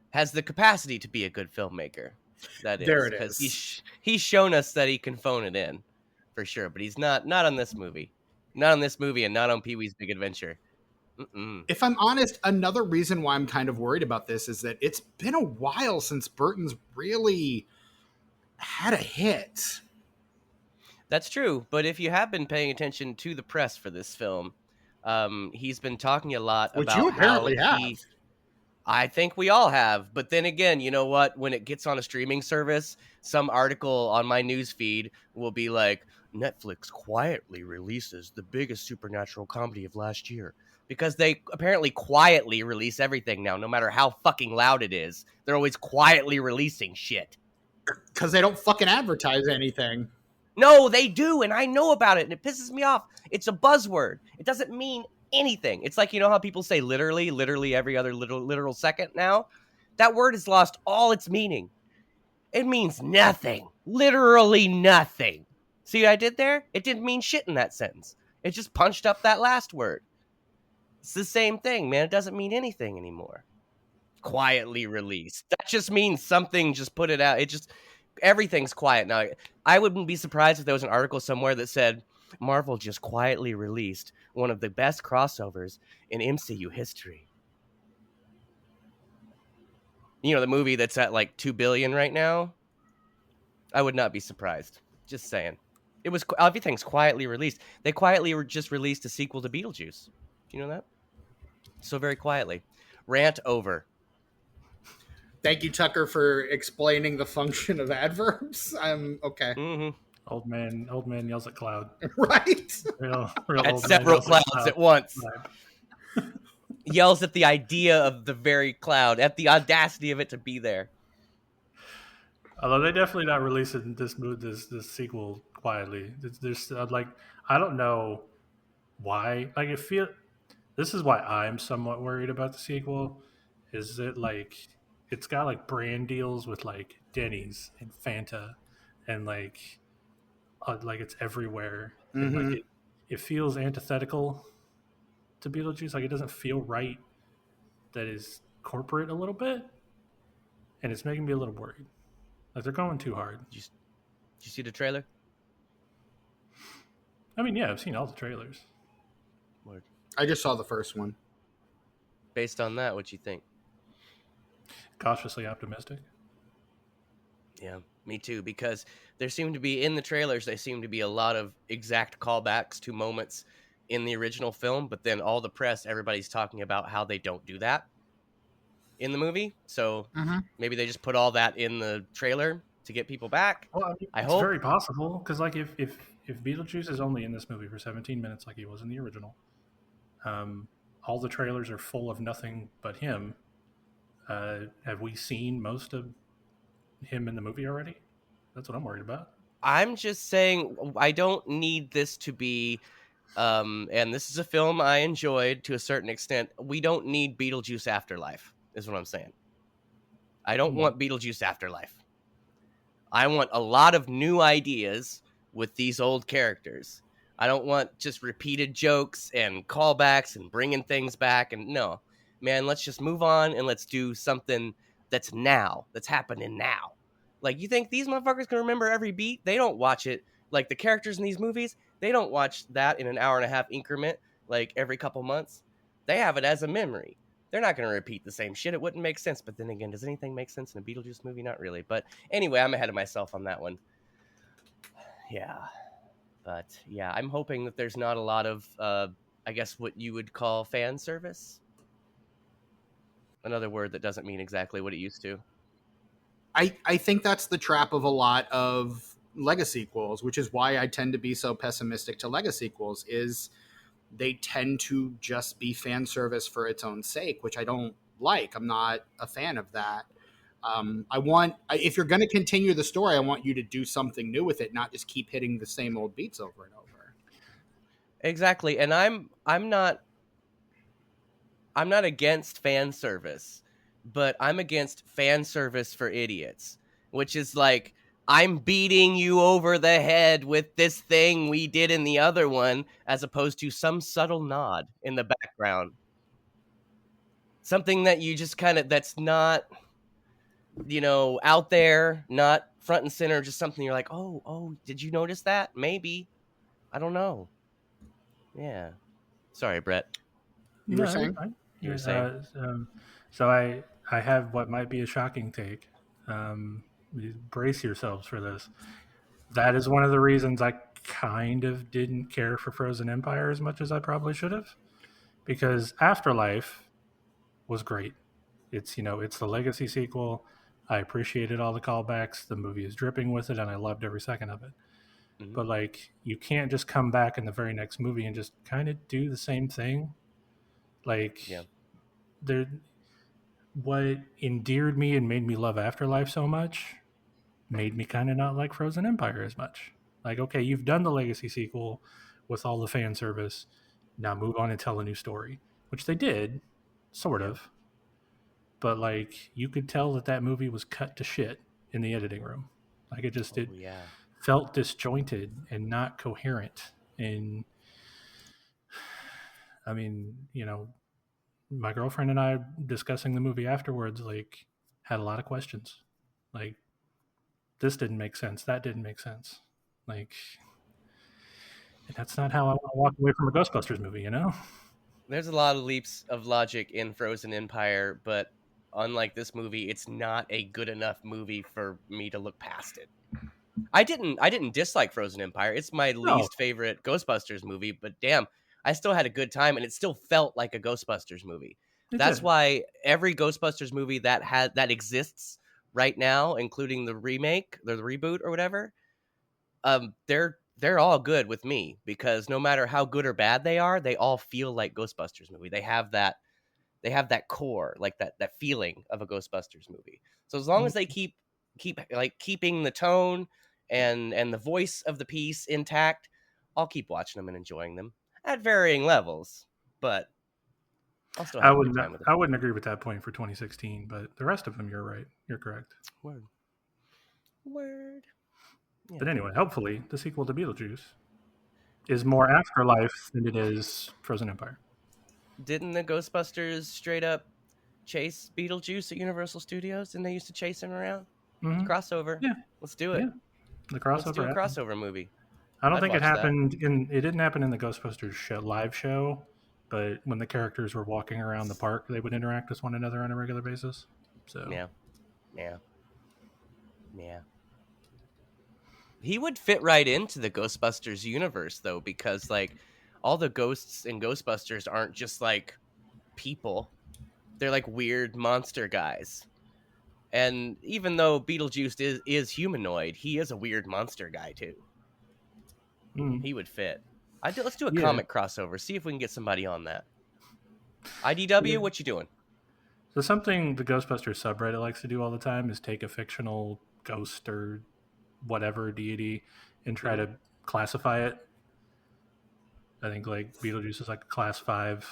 Has the capacity to be a good filmmaker. That is. There it is. He's shown us that he can phone it in, for sure. But he's not on this movie. Not on this movie and not on Pee-wee's Big Adventure. Mm-mm. If I'm honest, another reason why I'm kind of worried about this is that it's been a while since Burton's really had a hit. That's true. But if you have been paying attention to the press for this film, he's been talking a lot Which about you apparently have. I think we all have. But then again, you know what? When it gets on a streaming service, some article on my news feed will be like, Netflix quietly releases the biggest supernatural comedy of last year. Because they apparently quietly release everything now, no matter how fucking loud it is. They're always quietly releasing shit. Because they don't fucking advertise anything. No, they do, and I know about it, and it pisses me off. It's a buzzword. It doesn't mean anything. It's like, you know how people say literally every other literal second now? That word has lost all its meaning. It means nothing. Literally nothing. See what I did there? It didn't mean shit in that sentence. It just punched up that last word. It's the same thing, man. It doesn't mean anything anymore. Quietly released. That just means something, just put it out. Everything's quiet now. I wouldn't be surprised if there was an article somewhere that said, Marvel just quietly released one of the best crossovers in MCU history. You know, the movie that's at like $2 billion right now? I would not be surprised. Just saying. Everything's quietly released. They quietly just released a sequel to Beetlejuice. Do you know that? So very quietly. Rant over. Thank you, Tucker, for explaining the function of adverbs. I'm okay. Mm-hmm. Old man yells at cloud. Right? Real At several clouds at once. Yells at the idea of the very cloud, at the audacity of it to be there. Although they definitely not releasing this sequel quietly. There's like, I don't know why. Like, this is why I'm somewhat worried about the sequel. Is that like it's got like brand deals with like Denny's and Fanta, and like it's everywhere. Mm-hmm. And like it feels antithetical to Beetlejuice. Like, it doesn't feel right. That is corporate a little bit, and it's making me a little worried. Like, they're going too hard. Did you see the trailer? I mean, yeah, I've seen all the trailers. Word. I just saw the first one. Based on that, what you think? Cautiously optimistic. Yeah, me too, because there seem to be, in the trailers, there seem to be a lot of exact callbacks to moments in the original film, but then all the press, everybody's talking about how they don't do that in the movie. So maybe they just put all that in the trailer to get people back. Well, I mean, it's very possible, because like if Beetlejuice is only in this movie for 17 minutes like he was in the original, all the trailers are full of nothing but him. Have we seen most of him in the movie already? That's what I'm worried about. I'm just saying, I don't need this to be, and this is a film I enjoyed to a certain extent. We don't need Beetlejuice Afterlife, is what I'm saying. I don't want Beetlejuice Afterlife. I want a lot of new ideas with these old characters. I don't want just repeated jokes and callbacks and bringing things back. And no, man, let's just move on and let's do something that's now, that's happening now. Like, you think these motherfuckers can remember every beat? They don't watch it. Like, the characters in these movies, they don't watch that in an hour and a half increment, like every couple months. They have it as a memory. They're not going to repeat the same shit. It wouldn't make sense. But then again, does anything make sense in a Beetlejuice movie? Not really. But anyway, I'm ahead of myself on that one. Yeah. But yeah, I'm hoping that there's not a lot of, I guess, what you would call fan service. Another word that doesn't mean exactly what it used to. I think that's the trap of a lot of legasequels, which is why I tend to be so pessimistic to legasequels, is they tend to just be fan service for its own sake, which I don't like. I'm not a fan of that. If you're going to continue the story, I want you to do something new with it, not just keep hitting the same old beats over and over. Exactly. And I'm not against fan service, but I'm against fan service for idiots, which is like, I'm beating you over the head with this thing we did in the other one, as opposed to some subtle nod in the background. Something that you just that's not, out there, not front and center, just something you're like, oh, did you notice that? Maybe. I don't know. Yeah. Sorry, Brett. You were saying? You were saying. So I have what might be a shocking take. Brace yourselves for this. That is one of the reasons I kind of didn't care for Frozen Empire as much as I probably should have, because Afterlife was great. It's the legacy sequel. I appreciated all the callbacks. The movie is dripping with it, and I loved every second of it. Mm-hmm. But like, you can't just come back in the very next movie and just kind of do the same thing. Like, what endeared me and made me love Afterlife so much made me kind of not like Frozen Empire as much. Like, okay, you've done the legacy sequel with all the fan service. Now move on and tell a new story, which they did, sort of. But like, you could tell that movie was cut to shit in the editing room. Like, it just felt disjointed and not coherent. And I mean, my girlfriend and I discussing the movie afterwards, like, had a lot of questions. Like, this didn't make sense. That didn't make sense. Like, and that's not how I want to walk away from a Ghostbusters movie, There's a lot of leaps of logic in Frozen Empire, but unlike this movie, it's not a good enough movie for me to look past it. I didn't dislike Frozen Empire. It's my least favorite Ghostbusters movie, but damn, I still had a good time, and it still felt like a Ghostbusters movie. That's why every Ghostbusters movie that exists right now, including the remake, the reboot or whatever, they're all good with me, because no matter how good or bad they are, they all feel like Ghostbusters movie. They have that core, like that feeling of a Ghostbusters movie. So as long as they keep keeping the tone and the voice of the piece intact, I'll keep watching them and enjoying them at varying levels. But I'll still have a good time with it. I wouldn't agree with that point for 2016, but the rest of them, you're right. You're correct. Word. Yeah. But anyway, hopefully the sequel to Beetlejuice is more Afterlife than it is Frozen Empire. Didn't the Ghostbusters straight up chase Beetlejuice at Universal Studios? Didn't they used to chase him around? Mm-hmm. Crossover. Yeah. Let's do it. Yeah. The crossover. Let's do a crossover movie. I don't think it happened it didn't happen in the Ghostbusters live show, but when the characters were walking around the park, they would interact with one another on a regular basis. So Yeah. He would fit right into the Ghostbusters universe, though, because like all the ghosts in Ghostbusters aren't just like people. They're like weird monster guys. And even though Beetlejuice is humanoid, he is a weird monster guy too. He would fit. Let's do a comic crossover. See if we can get somebody on that. IDW, what you doing? So something the Ghostbusters subreddit likes to do all the time is take a fictional ghost or whatever deity and try to classify it. I think like Beetlejuice is like a class 5.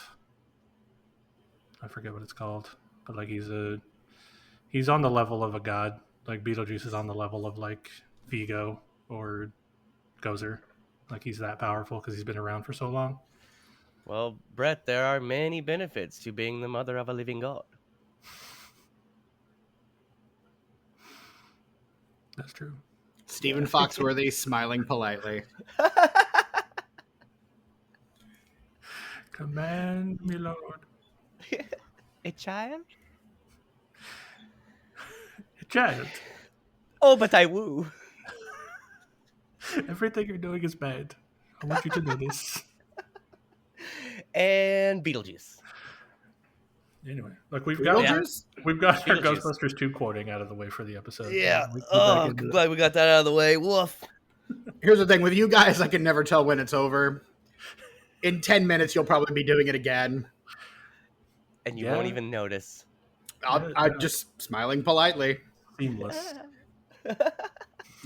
I forget what it's called, but like he's on the level of a god. Like Beetlejuice is on the level of like Vigo or Gozer. Like he's that powerful because he's been around for so long. Well, Brett, there are many benefits to being the mother of a living god. That's true. Stephen Foxworthy smiling politely. Command me, Lord. A child? A child. Oh, but I woo. Everything you're doing is bad. I want you to know this. And Beetlejuice. Anyway, look, we've got our Ghostbusters 2 quoting out of the way for the episode. Yeah. Oh, glad we got that out of the way. Woof. Here's the thing with you guys, I can never tell when it's over. In 10 minutes, you'll probably be doing it again. And you won't even notice. I'm just smiling politely. Seamless.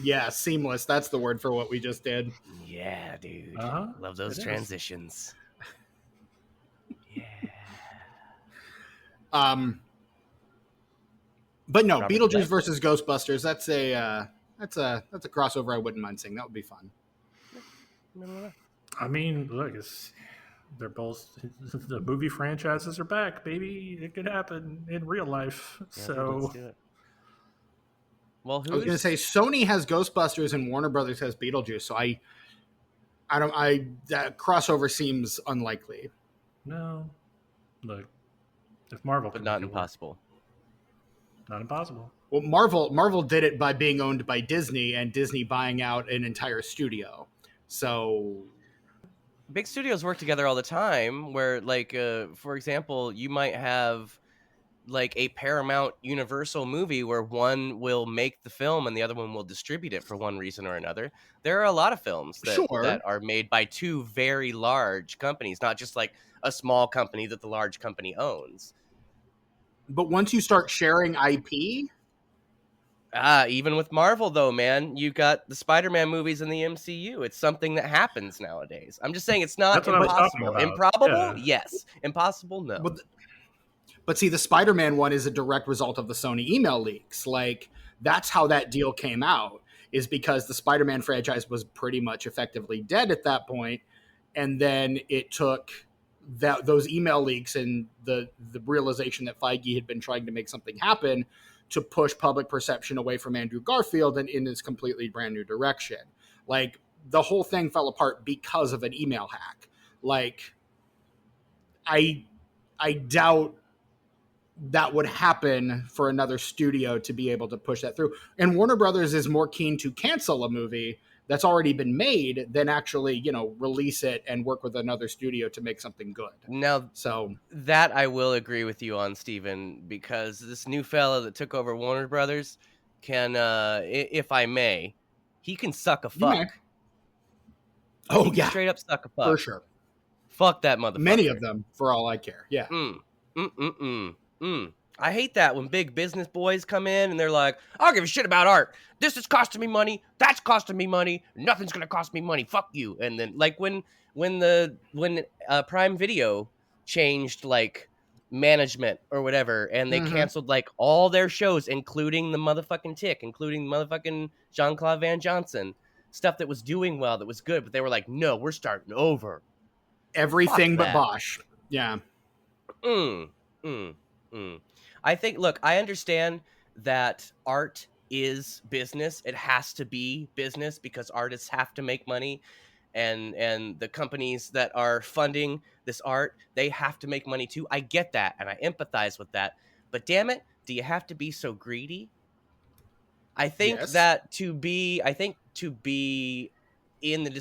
Yeah, seamless. That's the word for what we just did. Yeah, dude. Love those It is. transitions. Yeah. But no, Robert Beetlejuice Glenn? versus Ghostbusters. That's a crossover I wouldn't mind seeing. That would be fun. I mean, look, they're both the movie franchises are back, baby. It could happen in real life. Yeah, So let's do it. Well, I was going to say Sony has Ghostbusters and Warner Brothers has Beetlejuice, so that crossover seems unlikely. no, look, if Marvel, but could not make it work, impossible. not impossible. Well, Marvel did it by being owned by Disney and Disney buying out an entire studio. So Big studios work together all the time. Where, like, for example, you might have like a Paramount Universal movie where one will make the film and the other one will distribute it for one reason or another. There are a lot of films that are made by two very large companies, not just like a small company that the large company owns. But once you start sharing IP, even with Marvel though, man, you got the Spider-Man movies in the MCU. It's something that happens nowadays. I'm just saying it's not impossible. Improbable? Yeah. Yes. Impossible? No. But see, the Spider-Man one is a direct result of the Sony email leaks. Like, that's how that deal came out, is because the Spider-Man franchise was pretty much effectively dead at that point. And then it took those email leaks and the realization that Feige had been trying to make something happen to push public perception away from Andrew Garfield and in this completely brand new direction. Like, the whole thing fell apart because of an email hack. Like, I doubt that would happen for another studio to be able to push that through. And Warner Brothers is more keen to cancel a movie that's already been made than actually, release it and work with another studio to make something good. Now, so that I will agree with you on, Steven, because this new fella that took over Warner Brothers can, if I may, he can suck a fuck. Oh, yeah. Straight up suck a fuck. For sure. Fuck that motherfucker. Many of them, for all I care. Yeah. I hate that when big business boys come in and they're like, I don't give a shit about art. This is costing me money. That's costing me money. Nothing's going to cost me money. Fuck you. And then like when Prime Video changed like management or whatever, and they canceled like all their shows, including the motherfucking Tick, including the motherfucking Jean-Claude Van Johnson, stuff that was doing well, that was good. But they were like, no, we're starting over. Everything but Bosch. Yeah. I think, look, I understand that art is business. It has to be business because artists have to make money, and the companies that are funding this art, they have to make money too. I get that, and I empathize with that. But damn it, do you have to be so greedy? I think that to be in the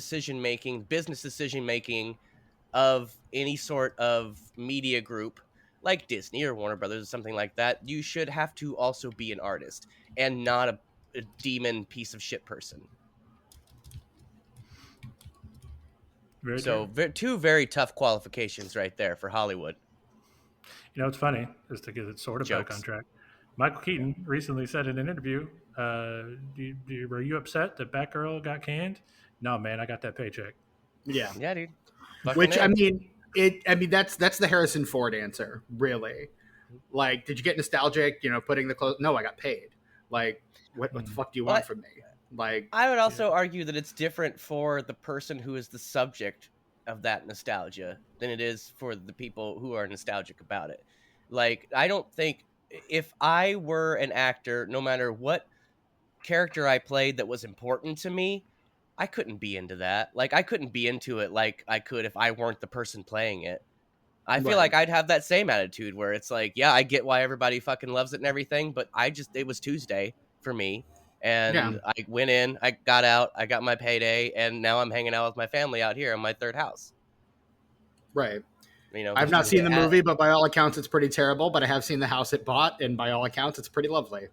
business decision making of any sort of media group like Disney or Warner Brothers or something like that, you should have to also be an artist and not a demon piece of shit person. Two very tough qualifications right there for Hollywood. You know, what's funny is to get it sort of back on track. Michael Keaton recently said in an interview, were you upset that Batgirl got canned? No, man, I got that paycheck. Yeah. Yeah, dude. Which, I mean, that's the Harrison Ford answer, really. Like, did you get nostalgic, putting the clothes? No, I got paid. Like, what the fuck do you want from me? Like, I would also argue that it's different for the person who is the subject of that nostalgia than it is for the people who are nostalgic about it. Like, I don't think if I were an actor, no matter what character I played that was important to me, I couldn't be into that. Like, I couldn't be into it like I could if I weren't the person playing it. I feel like I'd have that same attitude where it's like, yeah, I get why everybody fucking loves it and everything, but it was Tuesday for me. And I went in, I got out, I got my payday, and now I'm hanging out with my family out here in my third house. Right. I've not seen the movie, but by all accounts, it's pretty terrible. But I have seen the house it bought, and by all accounts, it's pretty lovely.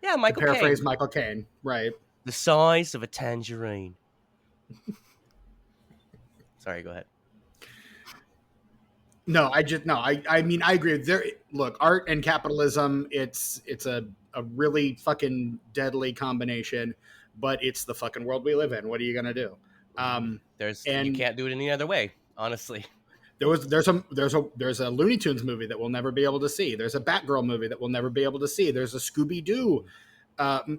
Yeah, Michael Caine. Paraphrase Michael Caine. Right. The size of a tangerine. Sorry, go ahead. No, I mean, I agree. There, look, art and capitalism. It's a really fucking deadly combination, but it's the fucking world we live in. What are you gonna do? You can't do it any other way, honestly. There's a Looney Tunes movie that we'll never be able to see. There's a Batgirl movie that we'll never be able to see. There's a Scooby Doo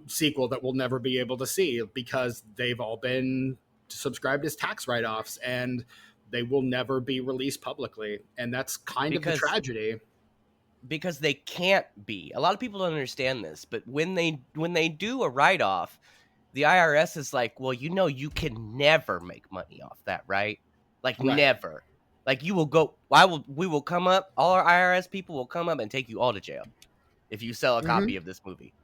sequel that we'll never be able to see because they've all been subscribed as tax write-offs and they will never be released publicly, and that's kind of the tragedy. Because they can't be. A lot of people don't understand this, but when they do a write-off, the IRS is like, well, you can never make money off that, right? Like never. Like you will go. We will come up. All our IRS people will come up and take you all to jail if you sell a copy of this movie.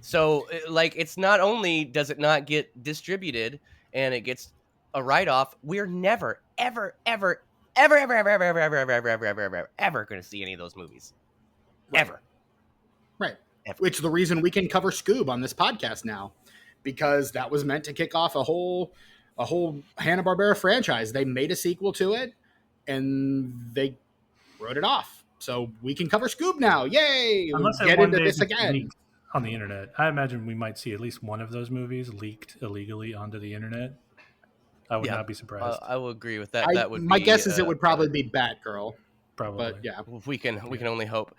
So, like, it's not only does it not get distributed and it gets a write-off, we're never, ever, ever, ever, ever, ever, ever, ever, ever, ever, ever, ever, ever, ever, ever going to see any of those movies. Ever. Right. Which is the reason we can cover Scoob on this podcast now, because that was meant to kick off a whole Hanna-Barbera franchise. They made a sequel to it, and they wrote it off. So we can cover Scoob now. Yay! Unless get into this again. On the internet, I imagine we might see at least one of those movies leaked illegally onto the internet. I would not be surprised. I will agree with that. My guess is it would probably be Batgirl. Probably, but yeah, we can only hope.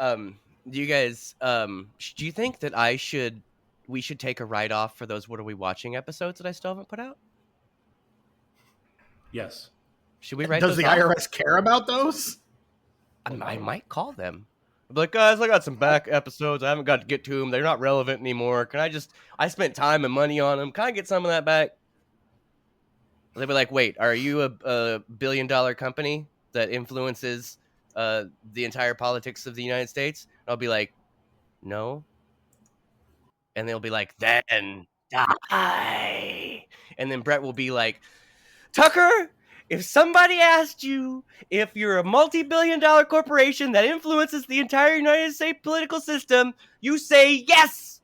Do you guys? Do you think that we should take a write off for those What Are We Watching episodes that I still haven't put out? Yes. Should we write? Does the IRS care about those? I might call them. I'll be like, guys, I got some back episodes. I haven't got to get to them. They're not relevant anymore. I spent time and money on them. Can I get some of that back? They'll be like, wait, are you a $1 billion company that influences the entire politics of the United States? And I'll be like, no. And they'll be like, then die. And then Brett will be like, Tucker, if somebody asked you if you're a multi-billion-dollar corporation that influences the entire United States political system, you say yes.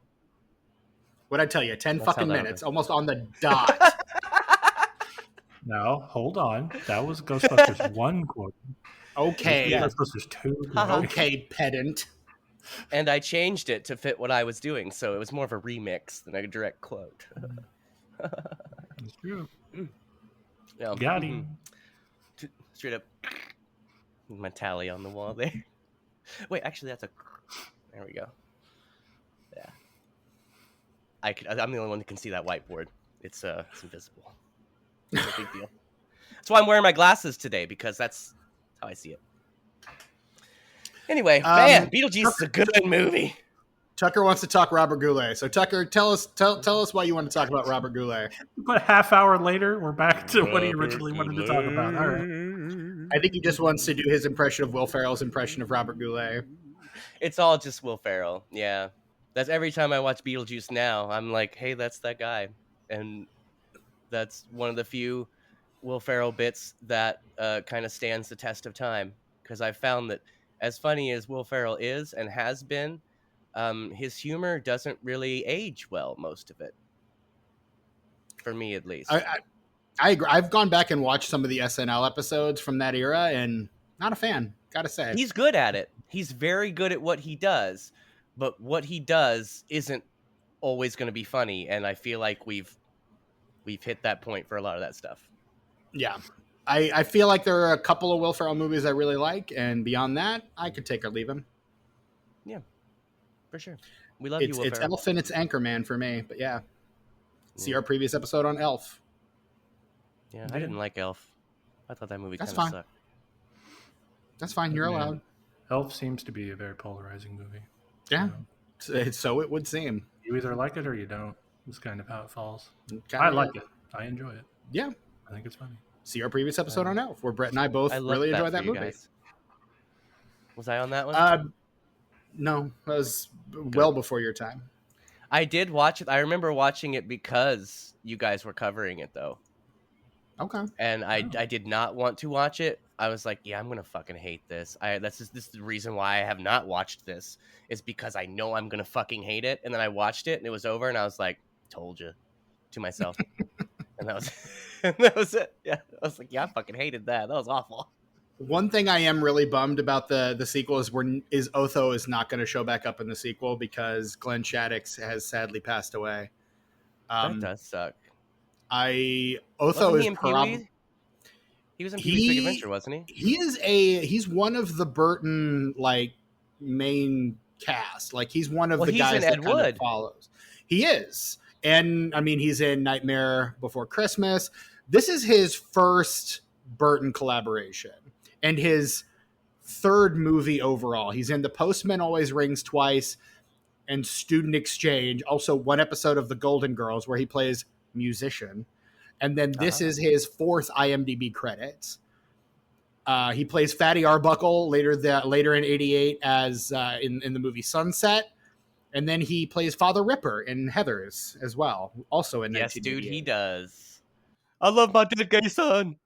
What'd I tell you? 10 fucking minutes, almost on the dot. Now, hold on. That was Ghostbusters 1 quote. Okay. Ghostbusters 2. Okay, pedant. And I changed it to fit what I was doing, so it was more of a remix than a direct quote. That's true. Yeah. Got him. Straight up. My tally on the wall there. Wait, actually, that's a... There we go. Yeah. I'm the only one that can see that whiteboard. It's invisible. It's a big deal. That's why I'm wearing my glasses today, because that's how I see it. Anyway, man, Beetlejuice is a good movie. Tucker wants to talk Robert Goulet. So Tucker, tell us why you want to talk about Robert Goulet. But half hour later, we're back to what he originally wanted to talk about. All right. I think he just wants to do his impression of Will Ferrell's impression of Robert Goulet. It's all just Will Ferrell. Yeah. That's every time I watch Beetlejuice now, I'm like, hey, that's that guy. And that's one of the few Will Ferrell bits that kind of stands the test of time. Because I've found that as funny as Will Ferrell is and has been, his humor doesn't really age well, most of it. For me, at least. I agree. I've gone back and watched some of the SNL episodes from that era, and not a fan, gotta say. He's good at it. He's very good at what he does, but what he does isn't always going to be funny, and I feel like we've hit that point for a lot of that stuff. Yeah. I feel like there are a couple of Will Ferrell movies I really like, and beyond that, I could take or leave him. Yeah, for sure. We love you, Will It's Ferrell. Elf and it's Anchorman for me, but yeah. See our previous episode on Elf. Yeah, I didn't like Elf. I thought that movie kind of sucked. That's fine. You're allowed. Elf seems to be a very polarizing movie. Yeah. So it would seem. You either like it or you don't. It's kind of how it falls. I like it. I enjoy it. Yeah. I think it's funny. See our previous episode on Elf, where Brett and I both really enjoyed that movie. Guys. Was I on that one? No, that was well before your time. I did watch it. I remember watching it because you guys were covering it, though. Okay. And I did not want to watch it. I was like, yeah, I'm gonna fucking hate this. This is the reason why I have not watched this, is because I know I'm gonna fucking hate it. And then I watched it and it was over, and I was like, told you, to myself. And that was it. Yeah, I was like, yeah, I fucking hated that. That was awful. One thing I am really bummed about the sequel is Otho is not going to show back up in the sequel because Glenn Shaddix has sadly passed away. That does suck. Otho Wasn't he is in Pee-wee? He was in Pee-wee's Big Adventure, wasn't he? He's one of the Burton like main cast. Like he's one of the guys that kind of follows. He is. And I mean, he's in Nightmare Before Christmas. This is his first Burton collaboration and his third movie overall. He's in The Postman Always Rings Twice and Student Exchange. Also, one episode of The Golden Girls where he plays musician. And then this is his fourth IMDb credits. He plays Fatty Arbuckle later in '88 as in the movie Sunset. And then he plays Father Ripper in Heathers as well, also in 1988. Yes, dude, he does. I love my dead gay son.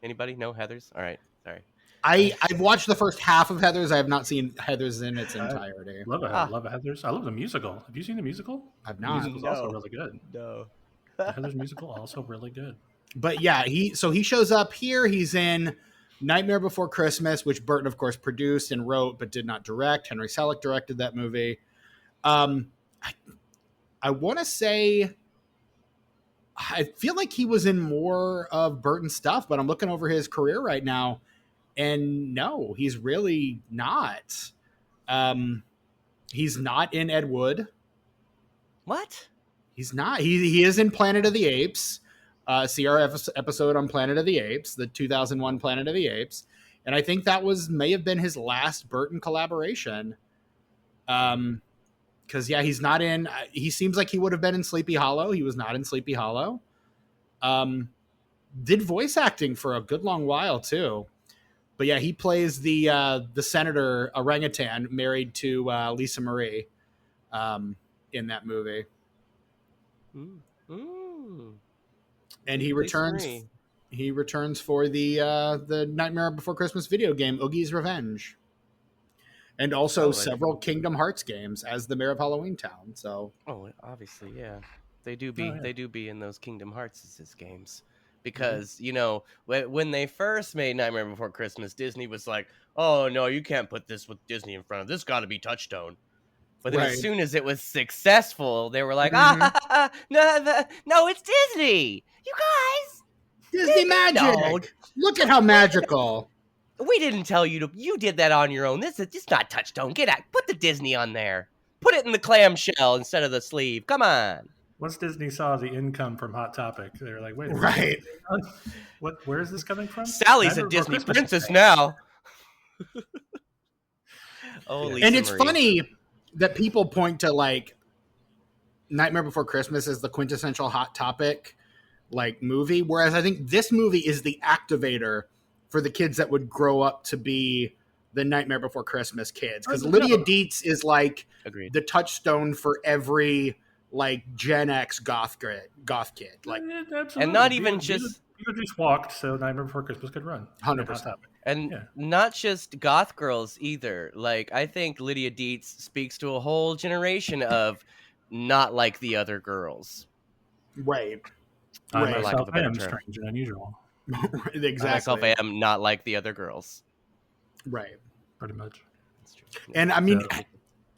Anybody know Heathers? All right, sorry. I've watched the first half of Heathers. I have not seen Heathers in its entirety. Love Heathers. I love the musical. Have you seen the musical? I've not. The musical's also really good. No. The Heathers musical also really good. But yeah, he shows up here. He's in Nightmare Before Christmas, which Burton, of course, produced and wrote but did not direct. Henry Selick directed that movie. I want to say, I feel like he was in more of Burton stuff, but I'm looking over his career right now, and no, he's really not. He's not in Ed Wood. What? He's not. He is in Planet of the Apes. See our episode on Planet of the Apes, the 2001 Planet of the Apes. And I think that may have been his last Burton collaboration. Because, yeah, he's not in... he seems like he would have been in Sleepy Hollow. He was not in Sleepy Hollow. Did voice acting for a good long while, too. But, yeah, he plays the senator orangutan married to Lisa Marie in that movie. And he returns. He returns for the Nightmare Before Christmas video game, Oogie's Revenge, and also several Kingdom Hearts games as the mayor of Halloween Town. So, obviously, yeah, they do be in those Kingdom Hearts games because you know when they first made Nightmare Before Christmas, Disney was like, "Oh no, you can't put this with Disney in front of this. Got to be Touchstone." But then as soon as it was successful, they were like, no, it's Disney. You guys. Disney magic. No. Look at how magical. We didn't tell you you did that on your own. It's not Touchstone. Get out. Put the Disney on there. Put it in the clamshell instead of the sleeve. Come on. Once Disney saw the income from Hot Topic, they were like, wait, right. Where is this coming from? Sally's a Disney princess now. And it's funny that people point to like Nightmare Before Christmas as the quintessential Hot Topic like movie, whereas I think this movie is the activator for the kids that would grow up to be the Nightmare Before Christmas kids, because Lydia Dietz is like the touchstone for every like Gen X goth kid, like, and not even just Beetlejuice walked, so Nightmare Before Christmas could run. 100%. And not just goth girls either. Like, I think Lydia Dietz speaks to a whole generation of not like the other girls. Right. I myself am strange and unusual. Exactly. I myself am not like the other girls. Right. Pretty much. That's true. And I mean,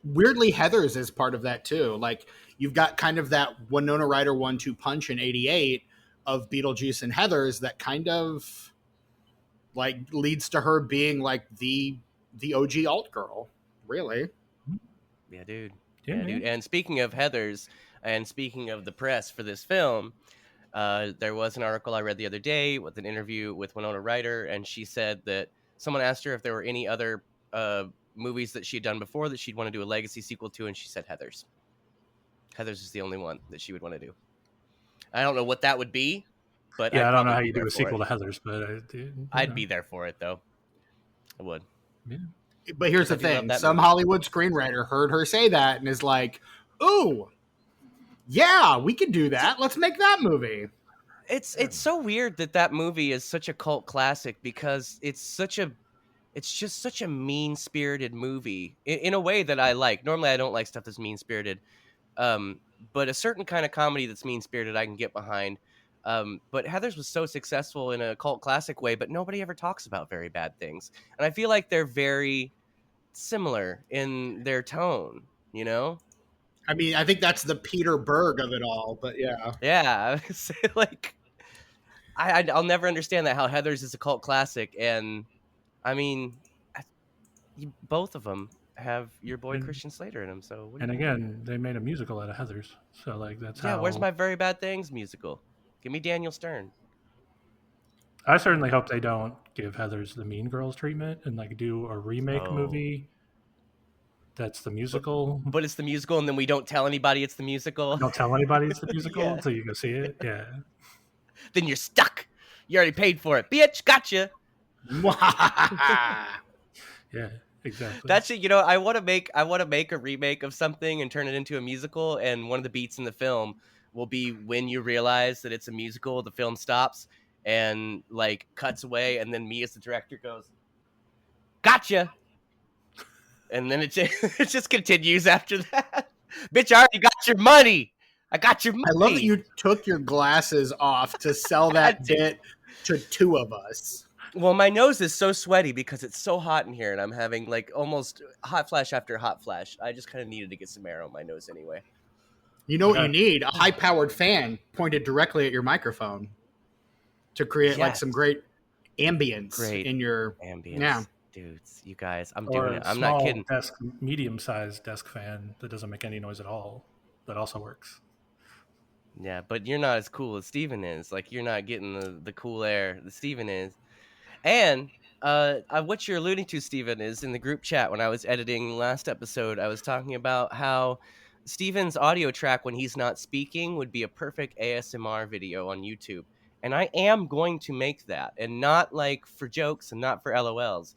weirdly, Heathers is part of that too. Like, you've got kind of that Winona Ryder 1-2 punch in '88 of Beetlejuice and Heathers that kind of like leads to her being like the OG alt girl, really. Yeah, dude. Yeah, dude. And speaking of Heathers, and speaking of the press for this film, there was an article I read the other day with an interview with Winona Ryder, and she said that someone asked her if there were any other movies that she had done before that she'd want to do a legacy sequel to, and she said Heathers. Heathers is the only one that she would want to do. I don't know what that would be, but I don't know how you do a sequel to Heathers, but I'd be there for it, though. I would. Yeah. But here's the thing. Some Hollywood screenwriter heard her say that and is like, ooh, yeah, we could do that. Let's make that movie. It's so weird that movie is such a cult classic because it's just such a mean-spirited movie in a way that I like. Normally I don't like stuff that's mean-spirited. But a certain kind of comedy that's mean-spirited I can get behind. But Heathers was so successful in a cult classic way, but nobody ever talks about Very Bad Things. And I feel like they're very similar in their tone, you know? I mean, I think that's the Peter Berg of it all, but yeah. Yeah, like I'll never understand that, how Heathers is a cult classic, and I mean, both of them have your boy Christian Slater in them. So and again, they made a musical out of Heathers, so like that's how. Where's my Very Bad Things musical? Give me Daniel Stern. I certainly hope they don't give Heathers the Mean Girls treatment and like do a remake movie. That's the musical. But it's the musical, and then we don't tell anybody it's the musical. Don't tell anybody it's the musical until you go see it. Yeah. Then you're stuck. You already paid for it. Bitch, gotcha. Yeah, exactly. That's it. You know, I want to make a remake of something and turn it into a musical, and one of the beats in the film will be when you realize that it's a musical, the film stops and like cuts away, and then me as the director goes, gotcha. And then it just continues after that. Bitch, I already got your money. I got your money. I love that you took your glasses off to sell that bit to two of us. Well, my nose is so sweaty because it's so hot in here, and I'm having like almost hot flash after hot flash. I just kind of needed to get some air on my nose anyway. You know what you need? A high-powered fan pointed directly at your microphone to create like some great ambience in your ambience. Yeah. Dudes, you guys, I'm doing it. I'm not kidding. Medium-sized desk fan that doesn't make any noise at all. That also works. Yeah, but you're not as cool as Steven is. Like, you're not getting the cool air that Steven is. And what you're alluding to, Steven, is in the group chat when I was editing last episode, I was talking about how Steven's audio track when he's not speaking would be a perfect ASMR video on YouTube. And I am going to make that, and not like for jokes and not for LOLs,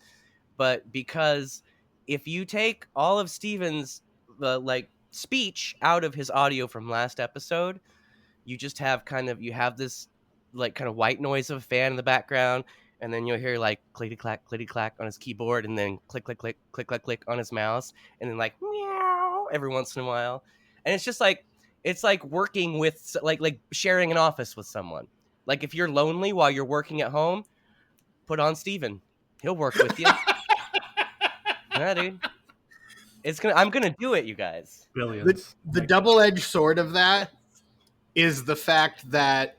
but because if you take all of Steven's like speech out of his audio from last episode, you just have you have this like kind of white noise of a fan in the background, and then you'll hear like clickety clack on his keyboard, and then click click click click click click on his mouse, and then like meow every once in a while. And it's just like, it's like working with like sharing an office with someone. Like if you're lonely while you're working at home, put on Steven. He'll work with you. Yeah, dude. I'm gonna do it, you guys. Billions. The double-edged sword of that is the fact that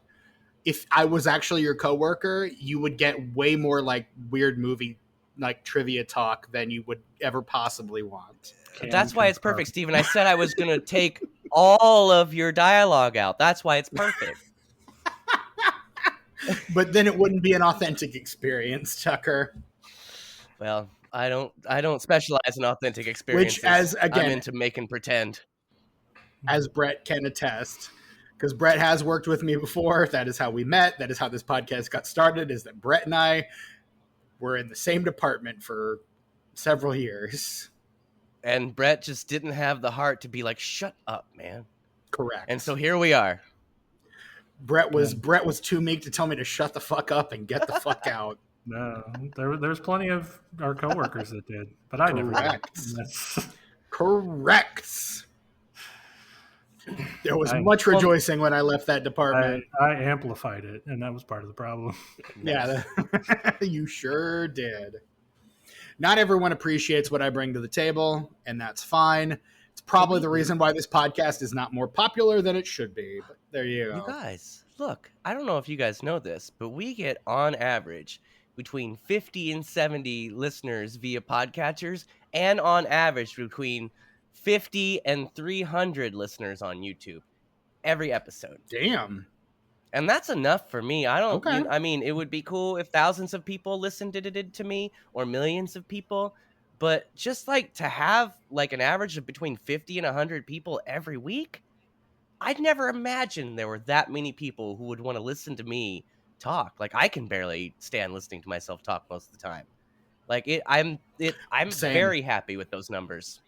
if I was actually your coworker, you would get way more like weird movie like trivia talk than you would ever possibly want. That's why it's perfect, Steven. I said I was gonna take all of your dialogue out. That's why it's perfect. But then it wouldn't be an authentic experience, Tucker. Well, I don't specialize in authentic experiences. Which, as again, I'm into making pretend. As Brett can attest, because Brett has worked with me before. That is how we met. That is how this podcast got started. Is that Brett and I were in the same department for several years, and Brett just didn't have the heart to be like, "Shut up, man." Correct. And so here we are. Brett was too meek to tell me to shut the fuck up and get the fuck out. No, there's plenty of our coworkers that did, but I never did. Correct. There was much rejoicing when I left that department. I amplified it, and that was part of the problem. Yeah, you sure did. Not everyone appreciates what I bring to the table, and that's fine. It's probably the reason why this podcast is not more popular than it should be. But there you go. You guys, look, I don't know if you guys know this, but we get on average between 50 and 70 listeners via podcatchers, and on average between 50 and 300 listeners on YouTube every episode. Damn. And that's enough for me. Okay. I mean, it would be cool if thousands of people listened to me, or millions of people, but just like to have like an average of between 50 and 100 people every week, I'd never imagined there were that many people who would want to listen to me talk. Like, I can barely stand listening to myself talk most of the time. Like I'm Same. Very happy with those numbers.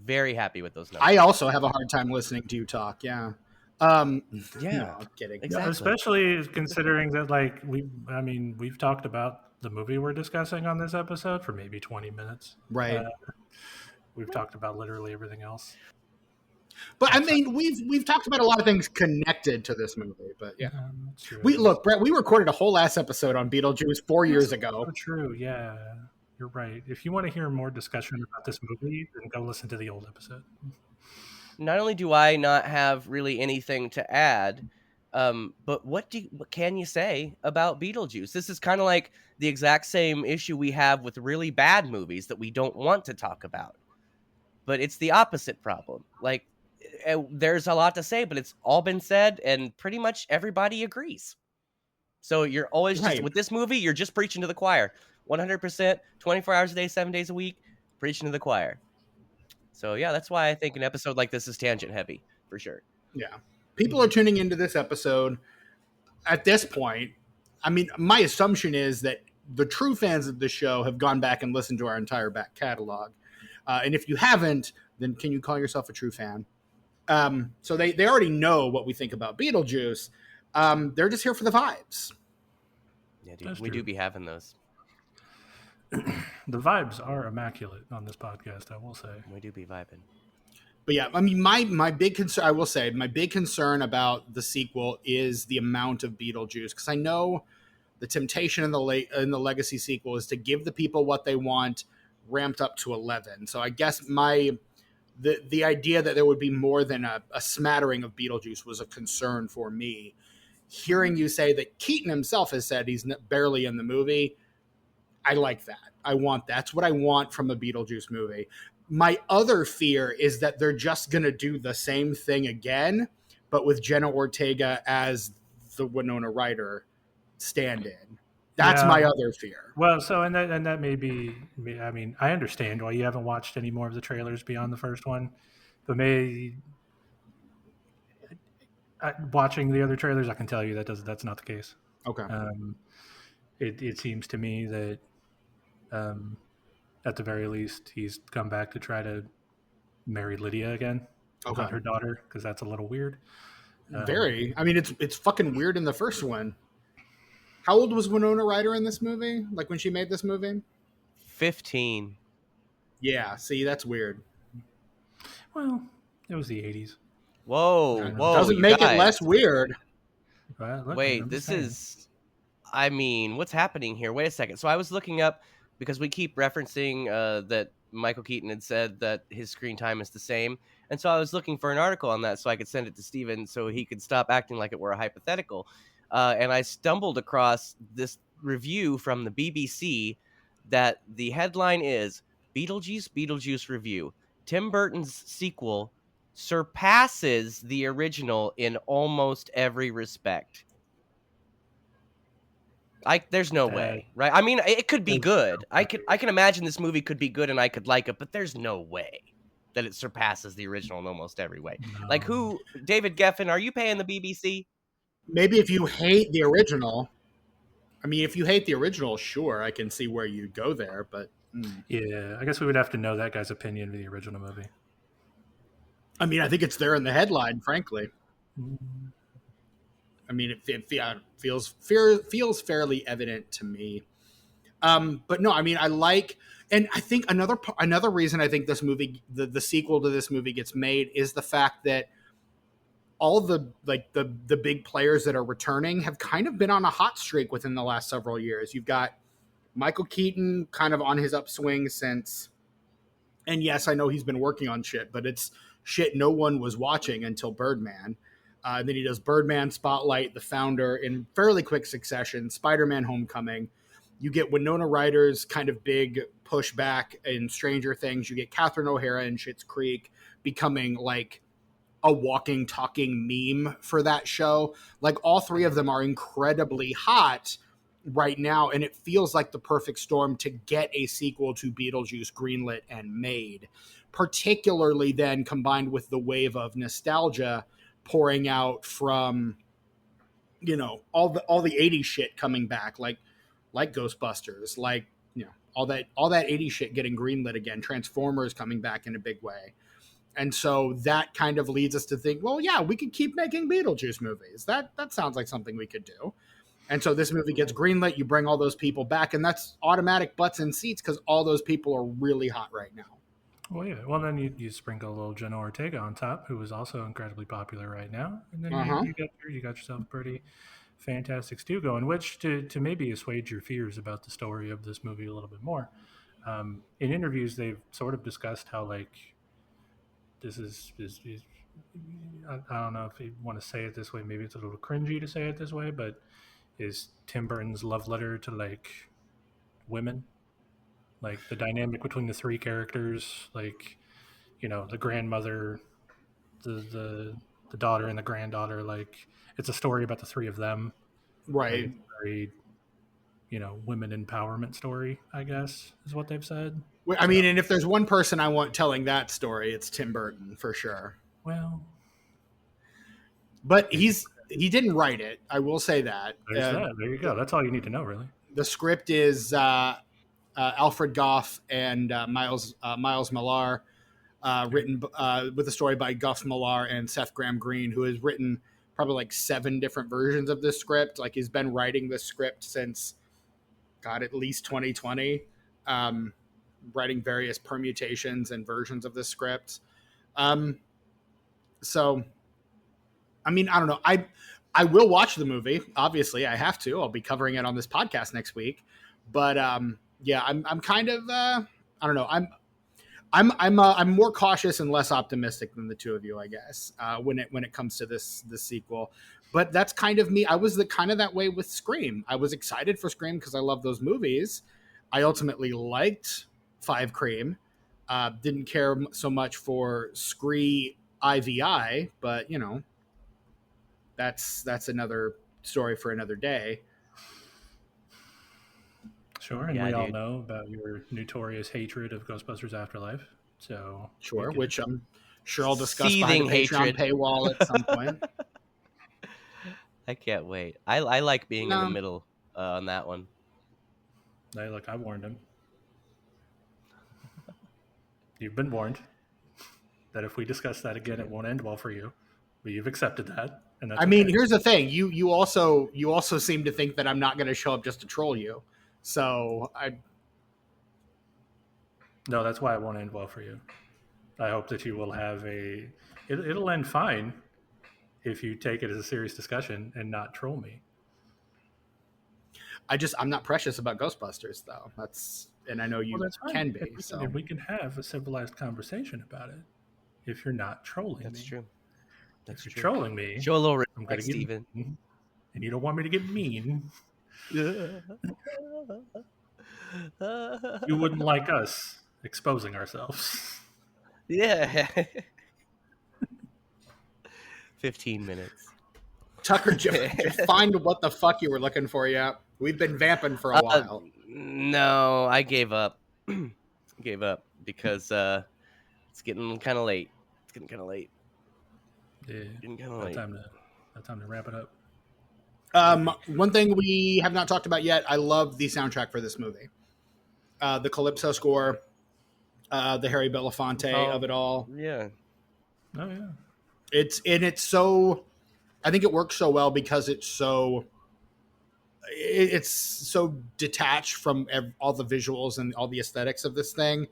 Very happy with those numbers. I also have a hard time listening to you talk. Yeah. Yeah. No, I'm kidding. Exactly. Yeah, especially considering that, like, we've talked about the movie we're discussing on this episode for maybe 20 minutes. Right. We've talked about literally everything else. But I mean, we've talked about a lot of things connected to this movie, but yeah. Look, Brett, we recorded a whole ass episode on Beetlejuice 4 years ago. So true, yeah. You're right. If you want to hear more discussion about this movie, then go listen to the old episode. Not only do I not have really anything to add, but what can you say about Beetlejuice? This is kind of like the exact same issue we have with really bad movies that we don't want to talk about. But it's the opposite problem. Like, there's a lot to say, but it's all been said, and pretty much everybody agrees. So you're always just, with this movie, you're just preaching to the choir. 100%, 24 hours a day, 7 days a week, preaching to the choir. So, yeah, that's why I think an episode like this is tangent heavy, for sure. Yeah. People are tuning into this episode at this point. I mean, my assumption is that the true fans of the show have gone back and listened to our entire back catalog. And if you haven't, then can you call yourself a true fan? So they already know what we think about Beetlejuice. They're just here for the vibes. Yeah, dude, we do be having those. The vibes are immaculate on this podcast, I will say. We do be vibing. But yeah, I mean, my big concern, I will say, my big concern about the sequel is the amount of Beetlejuice, because I know the temptation in the Legacy sequel is to give the people what they want, ramped up to 11. So I guess the idea that there would be more than a smattering of Beetlejuice was a concern for me. Hearing you say that Keaton himself has said he's barely in the movie, I like that. I want that's what I want from a Beetlejuice movie. My other fear is that they're just going to do the same thing again, but with Jenna Ortega as the Winona Ryder stand-in. That's my other fear. Well, so and that may be. I mean, I understand why you haven't watched any more of the trailers beyond the first one, but watching the other trailers, I can tell you that's not the case. Okay. It seems to me that, at the very least, he's come back to try to marry Lydia again, not her daughter, because that's a little weird. Very. I mean, it's fucking weird in the first one. How old was Winona Ryder in this movie? Like when she made this movie? 15. Yeah, see, that's weird. Well, it was the 80s. Whoa. Doesn't make it less weird. Wait, this is... I mean, what's happening here? Wait a second. So I was looking up, because we keep referencing that Michael Keaton had said that his screen time is the same. And so I was looking for an article on that so I could send it to Steven so he could stop acting like it were a hypothetical. And I stumbled across this review from the BBC that the headline is Beetlejuice Beetlejuice Review. Tim Burton's sequel surpasses the original in almost every respect. There's no way, right? I mean, it could be good. I can imagine this movie could be good and I could like it, but there's no way that it surpasses the original in almost every way. No. Like David Geffen, are you paying the BBC? Maybe if you hate the original. I mean, if you hate the original, sure, I can see where you'd go there, but... Yeah, I guess we would have to know that guy's opinion of the original movie. I mean, I think it's there in the headline, frankly. I mean, it feels fairly evident to me. But no, I mean, I like... And I think another reason I think this movie, the sequel to this movie gets made is the fact that all the big players that are returning have kind of been on a hot streak within the last several years. You've got Michael Keaton kind of on his upswing since, and yes, I know he's been working on shit, but it's shit no one was watching until Birdman. And then he does Birdman, Spotlight, The Founder in fairly quick succession, Spider-Man Homecoming. You get Winona Ryder's kind of big pushback in Stranger Things. You get Catherine O'Hara in Schitt's Creek becoming like a walking, talking meme for that show. Like all three of them are incredibly hot right now, and it feels like the perfect storm to get a sequel to Beetlejuice greenlit and made, particularly then combined with the wave of nostalgia pouring out from, you know, all the 80s shit coming back, like Ghostbusters, like, you know, all that 80s shit getting greenlit again, Transformers coming back in a big way. And so that kind of leads us to think, well, yeah, we could keep making Beetlejuice movies. That sounds like something we could do. And so this movie gets greenlit, you bring all those people back, and that's automatic butts in seats because all those people are really hot right now. Well, yeah. Well, then you sprinkle a little Jenna Ortega on top, who is also incredibly popular right now, and then Uh-huh. you got yourself a pretty fantastic stew going. Which to maybe assuage your fears about the story of this movie a little bit more. In interviews, they've sort of discussed how like this is I don't know if you want to say it this way. Maybe it's a little cringy to say it this way, but is Tim Burton's love letter to like women, like the dynamic between the three characters, like the grandmother, the daughter, and the granddaughter. Like it's a story about the three of them. Like Right. it's a very women empowerment story, I guess, is what they've said. I mean, and if there's one person I want telling that story, it's Tim Burton for sure. Well, but he didn't write it. I will say that. There's that. There you go. That's all you need to know, really. The script is Alfred Goff and Miles Millar, written with a story by Goff Millar and Seth Graham Greene, who has written probably like 7 different versions of this script. Like he's been writing this script since, God, at least 2020. Writing various permutations and versions of this script. So, I mean, I don't know. I will watch the movie. Obviously, I have to. I'll be covering it on this podcast next week. But yeah, I'm kind of I don't know. I'm more cautious and less optimistic than the two of you, I guess, when it comes to this sequel. But that's kind of me. I was kind of that way with Scream. I was excited for Scream because I love those movies. I ultimately liked Five Cream. Didn't care so much for Scree IVI, but that's another story for another day. Sure, and we all know about your notorious hatred of Ghostbusters Afterlife. So sure, which I'm sure I'll discuss behind the Patreon paywall at some point. I can't wait. I like being in the middle on that one. Hey, look, I warned him. You've been warned that if we discuss that again, it won't end well for you. But you've accepted that, and that's mean, here's the thing: you also seem to think that I'm not going to show up just to troll you. So no, that's why it won't end well for you. I hope that you will have it'll end fine if you take it as a serious discussion and not troll me. I'm not precious about Ghostbusters though. And I know you can be. If we can have a civilized conversation about it, if you're not trolling me. That's true. If you're trolling me, show a little respect, Steven. And you don't want me to get mean. You wouldn't like us exposing ourselves. Yeah. 15 minutes. Tucker, just find what the fuck you were looking for yet. We've been vamping for a while. No, I gave up. Gave up because it's getting kind of late. It's getting kind of late. Yeah, getting kind of late. Time to wrap it up. One thing we have not talked about yet. I love the soundtrack for this movie. The Calypso score, the Harry Belafonte of it all. Yeah. Oh yeah. It's so. I think it works so well because it's so detached from all the visuals and all the aesthetics of this thing.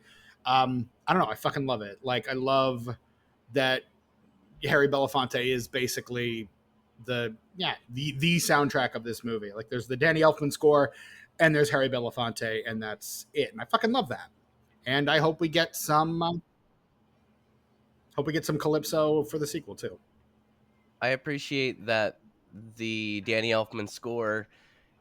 I don't know. I fucking love it. Like, I love that Harry Belafonte is basically the soundtrack of this movie. Like, there's the Danny Elfman score and there's Harry Belafonte, and that's it. And I fucking love that. And I hope we get some Calypso for the sequel too. I appreciate that the Danny Elfman score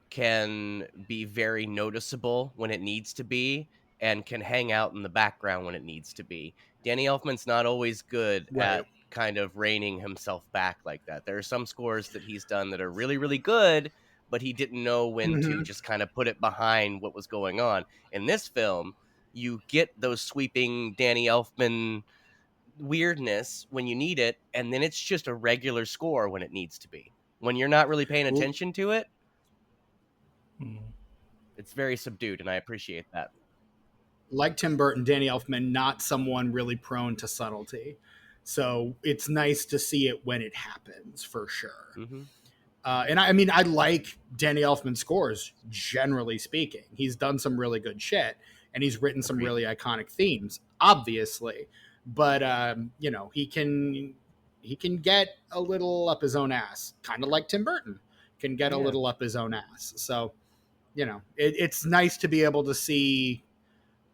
can be very noticeable when it needs to be and can hang out in the background when it needs to be. Danny Elfman's not always good at kind of reining himself back like that. There are some scores that he's done that are really, really good, but he didn't know when to just kind of put it behind what was going on. In this film, you get those sweeping Danny Elfman weirdness when you need it, and then it's just a regular score when it needs to be. When you're not really paying attention to it, it's very subdued, and I appreciate that. Like Tim Burton, Danny Elfman, not someone really prone to subtlety. So it's nice to see it when it happens, for sure. And I like Danny Elfman's scores, generally speaking. He's done some really good shit. and he's written some really iconic themes, obviously. But he can get a little up his own ass, kind of like Tim Burton can get a little up his own ass. So, it's nice to be able to see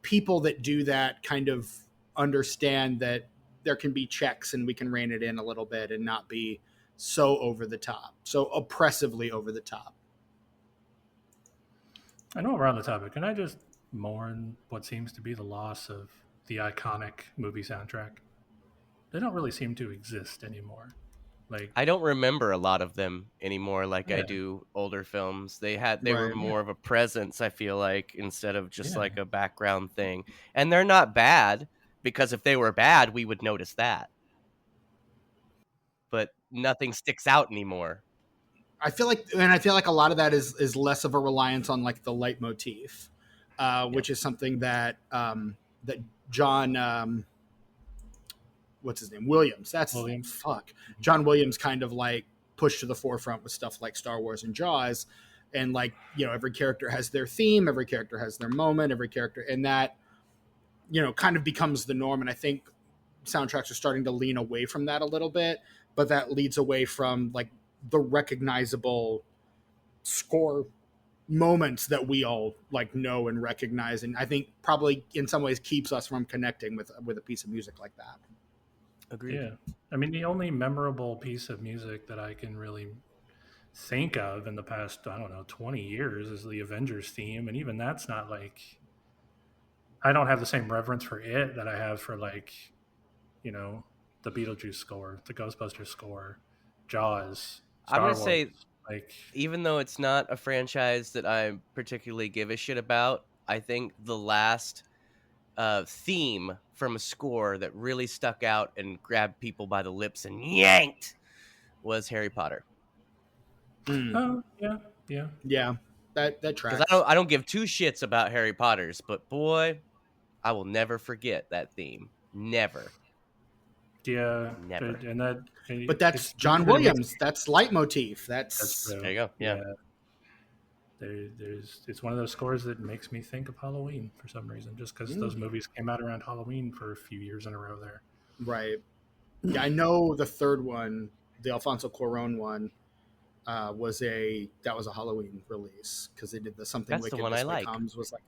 people that do that kind of understand that there can be checks and we can rein it in a little bit and not be so over the top, so oppressively over the top. I know we're on the topic. Can I just mourn what seems to be the loss of the iconic movie soundtrack? They don't really seem to exist anymore. Like, I don't remember a lot of them anymore like I do older films. They were more of a presence, I feel like, instead of just like a background thing. And they're not bad, because if they were bad, we would notice that. But nothing sticks out anymore. I feel like a lot of that is less of a reliance on like the leitmotif, which is something that that John what's his name? Williams. That's Williams. Fuck. John Williams kind of like pushed to the forefront with stuff like Star Wars and Jaws. And like, every character has their theme, every character has their moment, every character, and that, kind of becomes the norm. And I think soundtracks are starting to lean away from that a little bit, but that leads away from like the recognizable score moments that we all like know and recognize. And I think probably in some ways keeps us from connecting with a piece of music like that. Agreed. Yeah. I mean, the only memorable piece of music that I can really think of in the past, 20 years is the Avengers theme. And even that's not like, I don't have the same reverence for it that I have for like, the Beetlejuice score, the Ghostbusters score, Jaws, Star Wars. Say, like, even though it's not a franchise that I particularly give a shit about, I think the last theme from a score that really stuck out and grabbed people by the lips and yanked was Harry Potter. Oh, yeah. That tracks. Because I don't give two shits about Harry Potter's, but boy, I will never forget that theme. Never. Yeah, Never. But that's John Williams. That's leitmotif. That's there you go. Yeah. It's one of those scores that makes me think of Halloween for some reason, just because those movies came out around Halloween for a few years in a row there. Right. Yeah, I know the third one, the Alfonso Cuarón one, was a Halloween release because they did the Something That's Wicked the one This I Way like. Comes was like,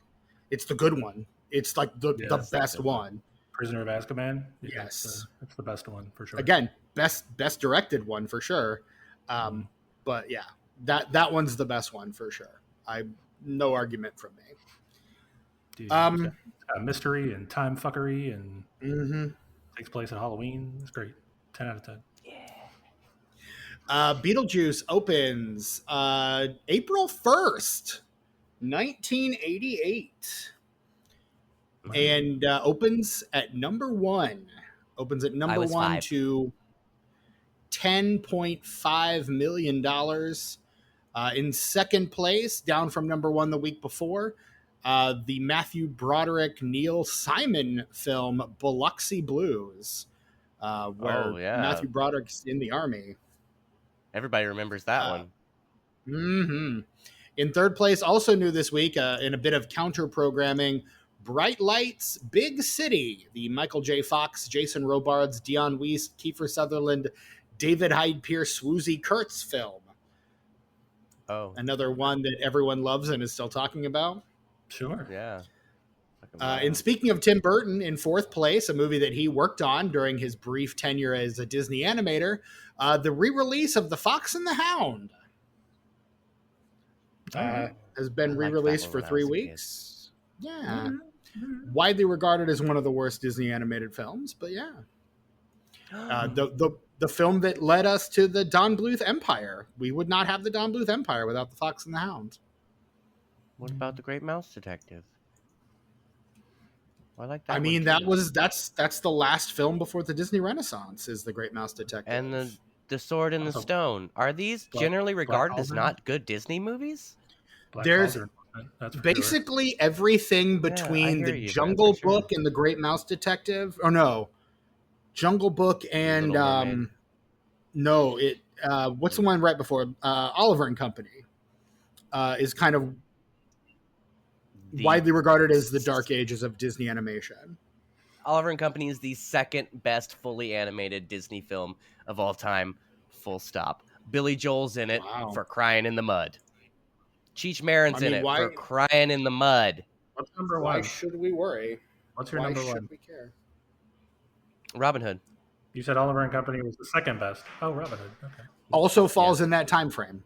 it's the good one. It's like the best one. Prisoner of Azkaban. Yes, that's the best one for sure. Again, best directed one for sure. But yeah, that one's the best one for sure. No argument from me. Dude, mystery and time fuckery and takes place at Halloween. It's great. 10 out of 10. Yeah. Beetlejuice opens April 1st, 1988. And opens at number one. Opens at number one 5. to $10.5 million. In second place, down from number one the week before, the Matthew Broderick, Neil Simon film Biloxi Blues, where Matthew Broderick's in the army. Everybody remembers that one. Mm-hmm. In third place, also new this week, in a bit of counter programming, Bright Lights, Big City, the Michael J. Fox, Jason Robards, Dion Weist, Kiefer Sutherland, David Hyde Pierce, Swoozie Kurtz film. Oh. Another one that everyone loves and is still talking about. Sure. Yeah. And speaking of Tim Burton, in fourth place, a movie that he worked on during his brief tenure as a Disney animator, the re-release of The Fox and the Hound has been re-released for 3 weeks. Yeah. Widely regarded as one of the worst Disney animated films, but yeah. The film that led us to the Don Bluth Empire. We would not have the Don Bluth Empire without The Fox and the Hound. What about The Great Mouse Detective? I like that. I mean, that's the last film before the Disney Renaissance is The Great Mouse Detective. And the Sword in the Stone. Are these generally regarded as not good Disney movies? There's basically everything between the Jungle Book and The Great Mouse Detective. Or no, Jungle Book and what's the one right before Oliver and Company is kind of widely regarded as the dark ages of Disney animation. Oliver and Company is the second best fully animated Disney film of all time. Full stop. Billy Joel's in it for crying in the mud. Cheech Marin's in it for crying in the mud. What's number one? Why should we worry? What's your number one? Why should we care? Robin Hood. You said Oliver and Company was the second best. Oh, Robin Hood. Okay. Also falls in that time frame.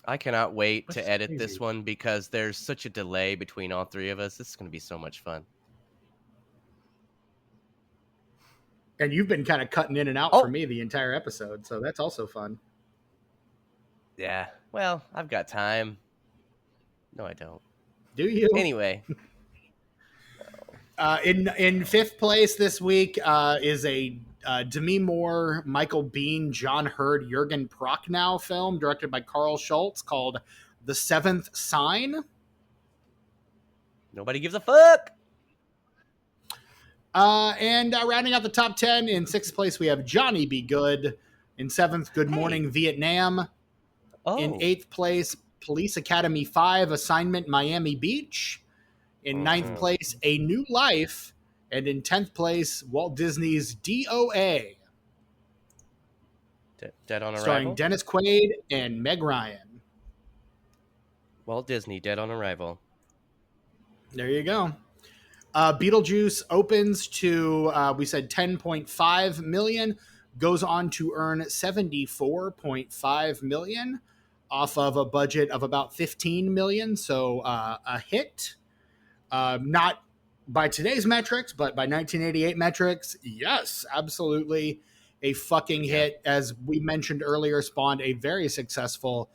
I cannot wait to edit this one because there's such a delay between all three of us. This is going to be so much fun. And you've been kind of cutting in and out for me the entire episode, so that's also fun. Yeah. Well, I've got time. No, I don't. Do you? Anyway. In fifth place this week is a Demi Moore, Michael Biehn, John Hurd, Jürgen Prochnow film directed by Carl Schultz called The Seventh Sign. Nobody gives a fuck. And rounding out the top 10, in sixth place, we have Johnny Be Good. In seventh, Good Morning Vietnam. In eighth place, Police Academy 5, Assignment Miami Beach. In ninth place, A New Life. And in 10th place, Walt Disney's DOA. Dead on Arrival? Starring Dennis Quaid and Meg Ryan. Walt Disney, Dead on Arrival. There you go. Beetlejuice opens to, we said 10.5 million, goes on to earn 74.5 million off of a budget of about 15 million. So a hit, not by today's metrics, but by 1988 metrics. Yes, absolutely a fucking hit. As we mentioned earlier, spawned a very successful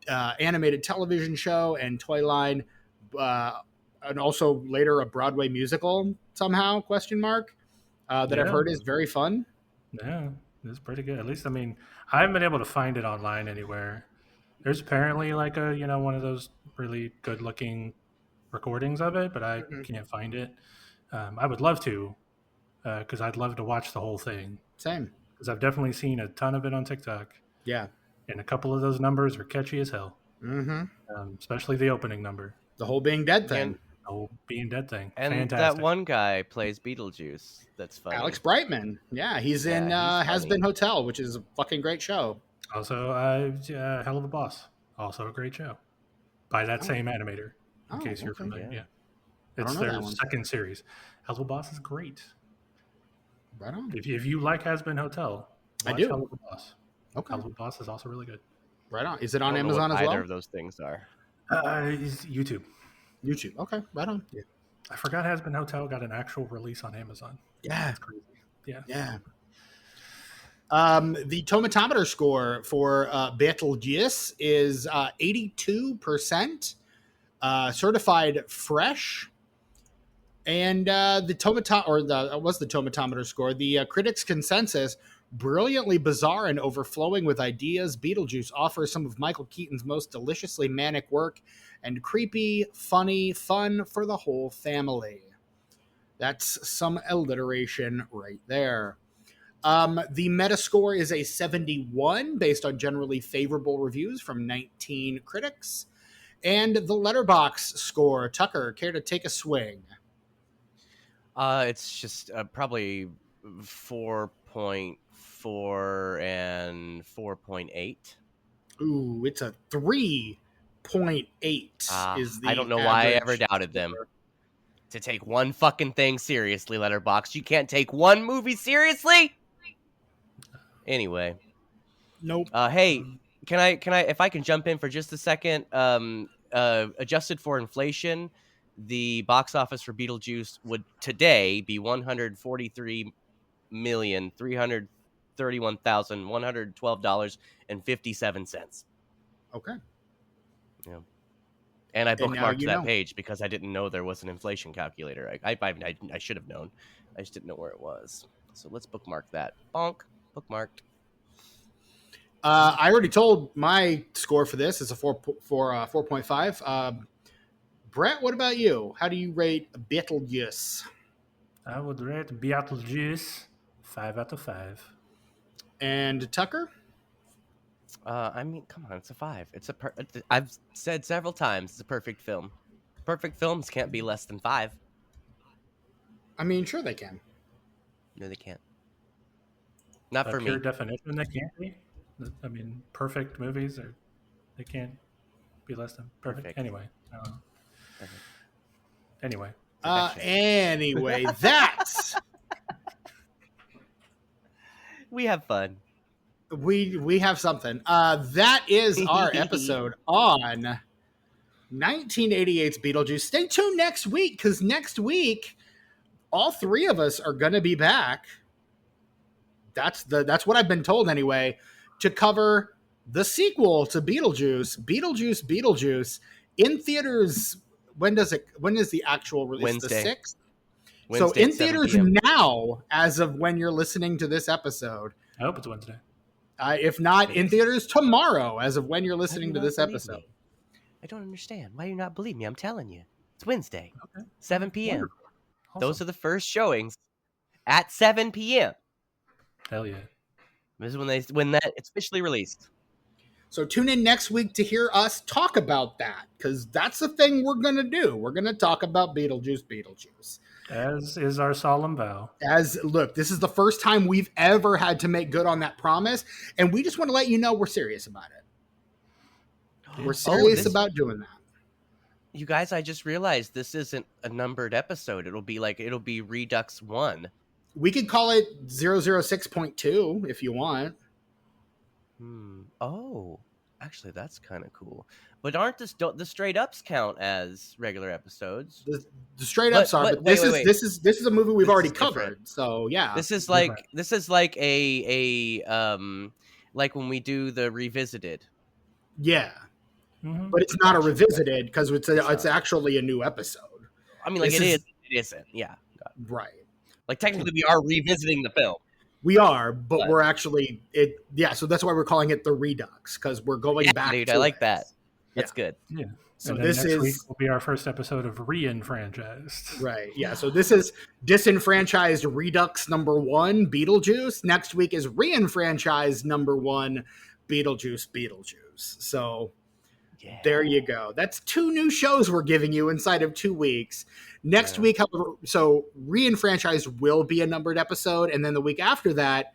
animated television show and toy line, and also later a Broadway musical somehow, that I've heard is very fun. Yeah, it's pretty good. At least, I mean, I haven't been able to find it online anywhere. There's apparently like a, one of those really good looking recordings of it, but I can't find it. I would love to, because I'd love to watch the whole thing. Same. Because I've definitely seen a ton of it on TikTok. Yeah. And a couple of those numbers are catchy as hell. Especially the opening number. The whole being dead thing. Being dead thing. And fantastic. That one guy plays Beetlejuice. That's funny. Alex Brightman. Yeah, he's in Has Been Hotel, which is a fucking great show. Also, Hell of a Boss. Also a great show. By that same animator, in case you're familiar. Yeah. It's their second series. Hell of a Boss is great. Right on. If you like Has Been Hotel, watch I do. Hell of a Boss. Okay. Hell of a Boss is also really good. Right on. Is it on Amazon as well? Either of those things are. YouTube. YouTube. Okay, right on. Yeah. I forgot Has Been Hotel got an actual release on Amazon. Yeah. That's crazy. Yeah. The tomatometer score for Beetlejuice is 82%, certified fresh. And the tomatometer score. The critics' consensus: brilliantly bizarre and overflowing with ideas, Beetlejuice offers some of Michael Keaton's most deliciously manic work, and creepy, funny fun for the whole family. That's some alliteration right there. The Metascore is a 71 based on generally favorable reviews from 19 critics. And the Letterboxd score, Tucker, care to take a swing? It's just probably 4.4 and 4.8. Ooh, it's a 3.8 is the I don't know average. why I ever doubted them. To take one fucking thing seriously, Letterboxd. You can't take one movie seriously? Anyway. Nope. Hey, can I if I can jump in for just a second, adjusted for inflation, the box office for Beetlejuice would today be $143,331,112.57. Okay. Yeah. And I bookmarked that page because I didn't know there was an inflation calculator. I should have known. I just didn't know where it was. So let's bookmark that. Bonk. Bookmarked. I already told my score for this is a 4.5. Brett, what about you? How do you rate Beetlejuice? I would rate Beetlejuice 5 out of 5. And Tucker? I mean, come on, it's a 5. I've said several times it's a perfect film. Perfect films can't be less than 5. I mean, sure they can. No, they can't. Not for pure me. definition, they can't be. I mean, perfect movies they can't be less than perfect. Anyway. Perfect. Anyway. Anyway, that's We have fun. we have something. That is our episode on 1988's Beetlejuice. Stay tuned next week, because next week all three of us are going to be back. That's what I've been told anyway, to cover the sequel to Beetlejuice, Beetlejuice, in theaters. When is the actual release? Wednesday. The 6th. Wednesday so in at 7 theaters p.m. now, as of when you're listening to this episode. I hope it's Wednesday. If not, in theaters tomorrow, as of when you're listening to this episode. Me? I don't understand. Why do you not believe me? I'm telling you. It's Wednesday, 7 p.m. Awesome. Those are the first showings at 7 p.m. Hell yeah. This is when it's officially released. So tune in next week to hear us talk about that, because that's the thing we're going to do. We're going to talk about Beetlejuice. As is our solemn vow. Look, this is the first time we've ever had to make good on that promise, and we just want to let you know we're serious about it. We're serious about doing that. You guys, I just realized this isn't a numbered episode. It'll be Redux 1. We could call it 006.2 if you want. Oh, actually, that's kind of cool. But aren't the straight ups count as regular episods? The straight ups are, but this is a movie we've already covered. So yeah, this is like a like when we do the revisited. Yeah, but it's not a revisited because it's actually a new episode. I mean, like it isn't. Yeah, right. Like technically, we are revisiting the film. We are, but we're actually it. Yeah, so that's why we're calling it the Redux, because we're going back. Dude, to I like that. That's good. Yeah. So next week will be our first episode of Reenfranchised. Right. Yeah. So this is disenfranchised Redux number 1, Beetlejuice. Next week is reenfranchised number 1, Beetlejuice. So there you go. That's 2 new shows we're giving you inside of 2 weeks. Next week, however, so reenfranchised will be a numbered episode, and then the week after that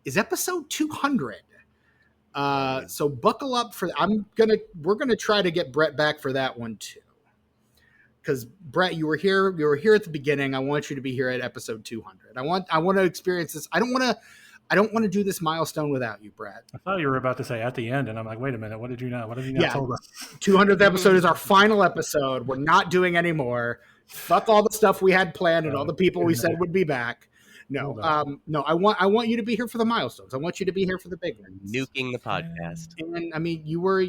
is episode 200. So buckle up for we're gonna try to get Brett back for that one too, because Brett, you were here at the beginning. I want you to be here at episode 200. I want to experience this. I don't want to do this milestone without you, Brett. I thought you were about to say at the end, and I'm like, wait a minute, what have you not told us? 200th episode is our final episode. We're not doing any more. Fuck all the stuff we had planned and all the people we said would be back. No, I want you to be here for the milestones. I want you to be here for the big ones. Nuking the podcast. And I mean, you were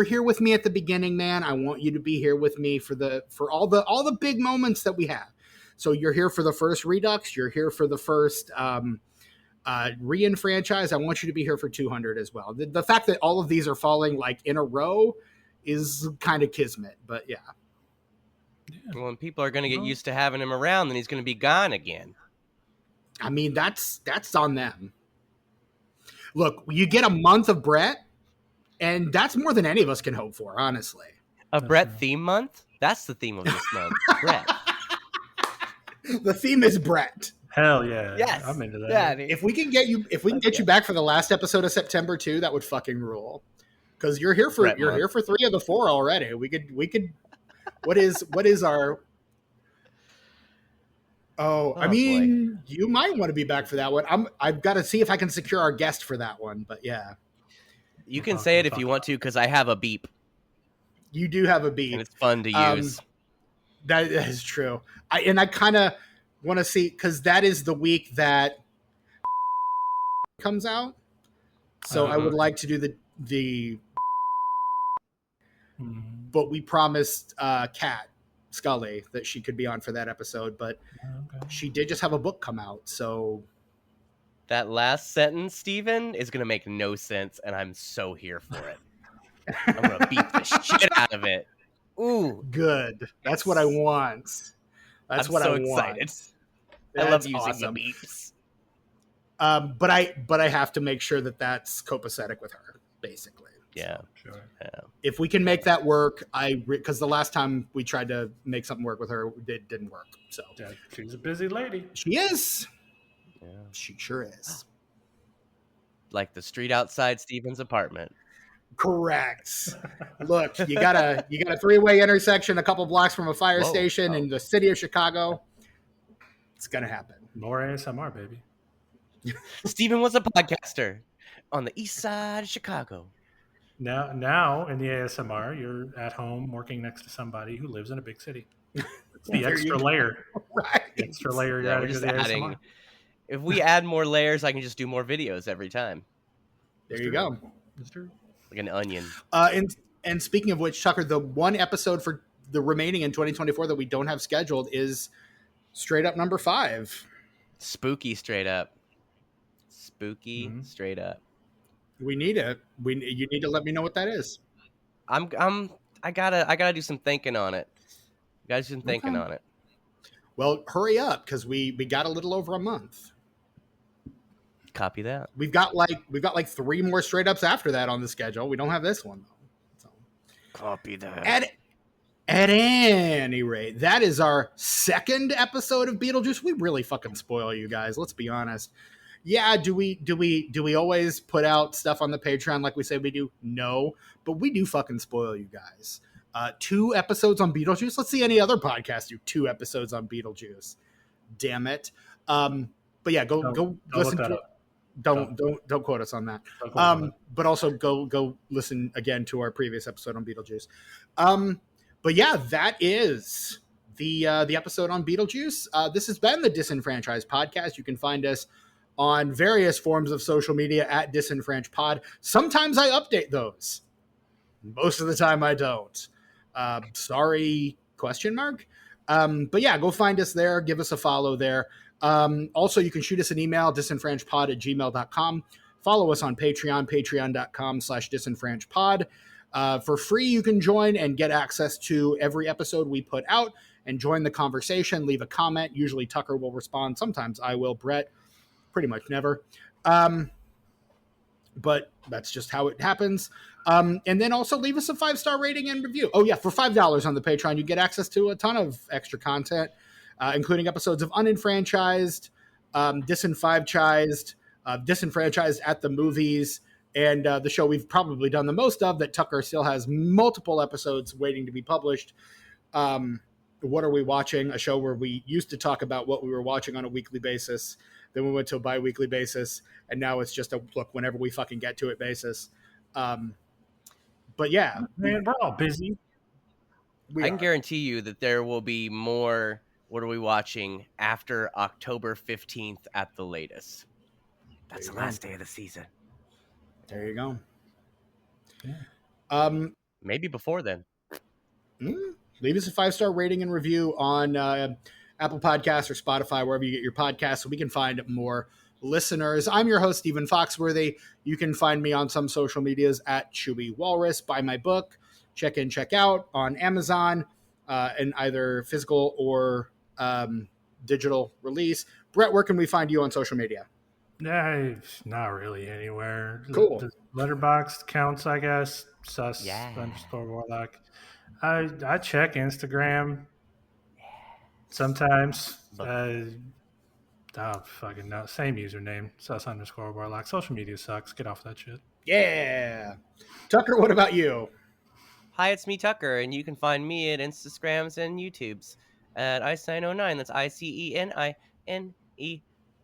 here with me at the beginning, man. I want you to be here with me for all the big moments that we have. So you're here for the first Redux. You're here for the first reenfranchise. I want you to be here for 200 as well. The fact that all of these are falling like in a row is kind of kismet, but yeah. Well, when people are going to get used to having him around, then he's going to be gone again. I mean, that's on them. Look, you get a month of Brett, and that's more than any of us can hope for, honestly. Brett theme month? That's the theme of this month. Brett. The theme is Brett. Hell yeah. Yes. I'm into that. Yeah, if we can get you back for the last episode of September too, that would fucking rule. Because you're here for 3 of the 4 already. We could what is our I mean, you might want to be back for that one. I've got to see if I can secure our guest for that one, but yeah. You can say it if you want to, because I have a beep. You do have a beep. And it's fun to use. That is true. I kind of want to see, because that is the week that comes out. So I would like to do the but we promised Kat Scully that she could be on for that episode, but she did just have a book come out, so that last sentence, Steven, is going to make no sense, and I'm so here for it. I'm going to beat the shit out of it. Ooh, good. That's what I want. That's what I want. Excited. I love using the beeps. But I have to make sure that that's copacetic with her, basically. Yeah. Sure. Yeah. If we can make that work, because the last time we tried to make something work with her, it didn't work. So Yeah, she's a busy lady. she is. Yeah. She sure is. Like the street outside Steven's apartment. Correct. Look, you got a 3-way intersection a couple blocks from a fire station in the city of Chicago. It's gonna happen. More ASMR, baby. Steven was a podcaster on the east side of Chicago. Now in the ASMR, you're at home working next to somebody who lives in a big city. It's the extra layer. Right. The extra layer you're Yeah, we're adding to just the adding. ASMR. If we add more layers, I can just do more videos every time, There you go. It's true. like an onion. And speaking of which, Tucker, the one episode for the remaining in 2024 that we don't have scheduled is straight up number 5. Spooky straight up. Spooky straight up. We need it. You need to let me know what that is. I gotta do some thinking on it. Guys, some thinking on it. Well, hurry up because we got a little over a month. Copy that. We've got like 3 more straight ups after that on the schedule. We don't have this one though. So. Copy that. At any rate, that is our 2nd episode of Beetlejuice. We really fucking spoil you guys. Let's be honest. Yeah, do we always put out stuff on the Patreon like we say we do? No, but we do fucking spoil you guys. 2 episodes on Beetlejuice. Let's see any other podcast do 2 episodes on Beetlejuice. Damn it. But yeah, go listen to it. Don't quote us on that. But also go listen again to our previous episode on Beetlejuice. But yeah, that is the episode on Beetlejuice. This has been the Disenfranchised Podcast. You can find us on various forms of social media at DisenfranchPod. Sometimes I update those. Most of the time I don't. Sorry, ? But yeah, go find us there. Give us a follow there. Also, you can shoot us an email, disenfranchpod@gmail.com. Follow us on Patreon, patreon.com/disenfranchpod. For free, you can join and get access to every episode we put out and join the conversation. Leave a comment. Usually Tucker will respond. Sometimes I will. Brett, pretty much never. But that's just how it happens. And then also leave us a 5-star rating and review. Oh yeah, for $5 on the Patreon, you get access to a ton of extra content, including episodes of Unenfranchised, Disenfranchised, Disenfranchised at the Movies, and the show we've probably done the most of that Tucker still has multiple episodes waiting to be published. What Are We Watching? A show where we used to talk about what we were watching on a weekly basis. Then we went to a bi-weekly basis, and now it's just a look whenever we fucking get to it basis. But yeah, man, we're all busy. I can guarantee you that there will be more What Are We Watching after October 15th at the latest. That's the last day of the season. There you go. Yeah. Maybe before then. Leave us a 5-star rating and review on Apple Podcasts or Spotify, wherever you get your podcasts, so we can find more listeners. I'm your host, Stephen Foxworthy. You can find me on some social medias at Chewy Walrus. Buy my book, Check In, Check Out on Amazon, in either physical or digital release. Brett, where can we find you on social media? Not really anywhere. Cool. The Letterboxd counts, I guess. sus Yeah. _ Warlock. I check Instagram sometimes. Fucking no. Same username, sus _ Warlock. Social media sucks. Get off that shit. Yeah. Tucker, what about you? Hi, it's me, Tucker, and you can find me at Instagrams and YouTubes at Ice909. That's ICENINE.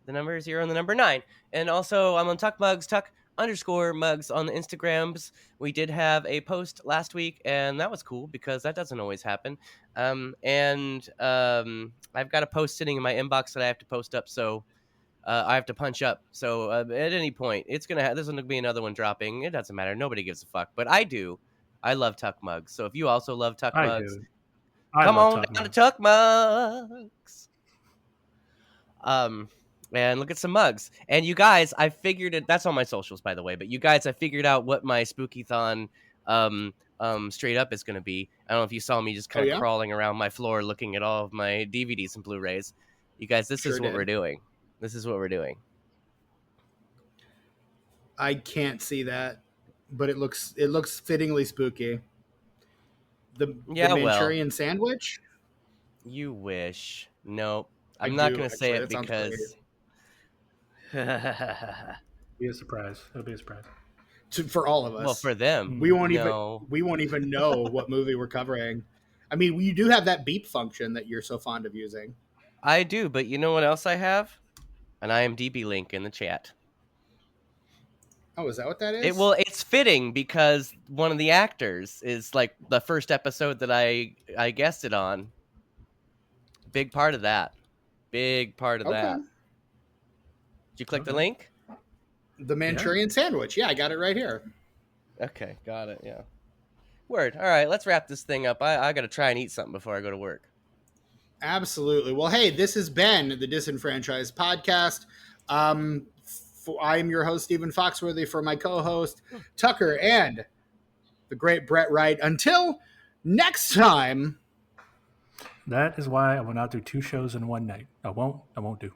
The number 0 and the number 9. And also, I'm on Tuck Mugs, Tuck_Mugs on the Instagrams. We did have a post last week, and that was cool because that doesn't always happen. I've got a post sitting in my inbox that I have to post up, so I have to punch up. So at any point, there's going to be another one dropping. It doesn't matter. Nobody gives a fuck, but I do. I love Tuck Mugs. So if you also love Tuck Mugs, come on down to Tuck Mugs. And look at some mugs. And you guys, I figured it. That's on my socials, by the way. But you guys, I figured out what my Spooky-thon straight up is going to be. I don't know if you saw me just kind of crawling around my floor looking at all of my DVDs and Blu-rays. You guys, this is what we're doing. This is what we're doing. I can't see that. but it looks fittingly spooky. The Yeah, Manchurian Sandwich. You wish. Nope. I I'm not do, going to say actually. it That sounds great. because. Be a surprise. It'll be a surprise. For all of us. Well, for them, we won't no. even know what movie we're covering. I mean, you do have that beep function that you're so fond of using. I do, but you know what else I have? An IMDb link in the chat. Oh, is that what that is? It's fitting because one of the actors is like the first episode that I guessed it on. Big part of that. Big part of that. Did you click the link? The Manchurian Sandwich. Yeah, I got it right here. Okay, got it. Yeah. Word. All right, let's wrap this thing up. I got to try and eat something before I go to work. Absolutely. Well, hey, this has been the Disenfranchised Podcast. I am your host, Stephen Foxworthy, for my co-host, Tucker, and the great Brett Wright. Until next time. That is why I will not do 2 shows in one night. I won't do.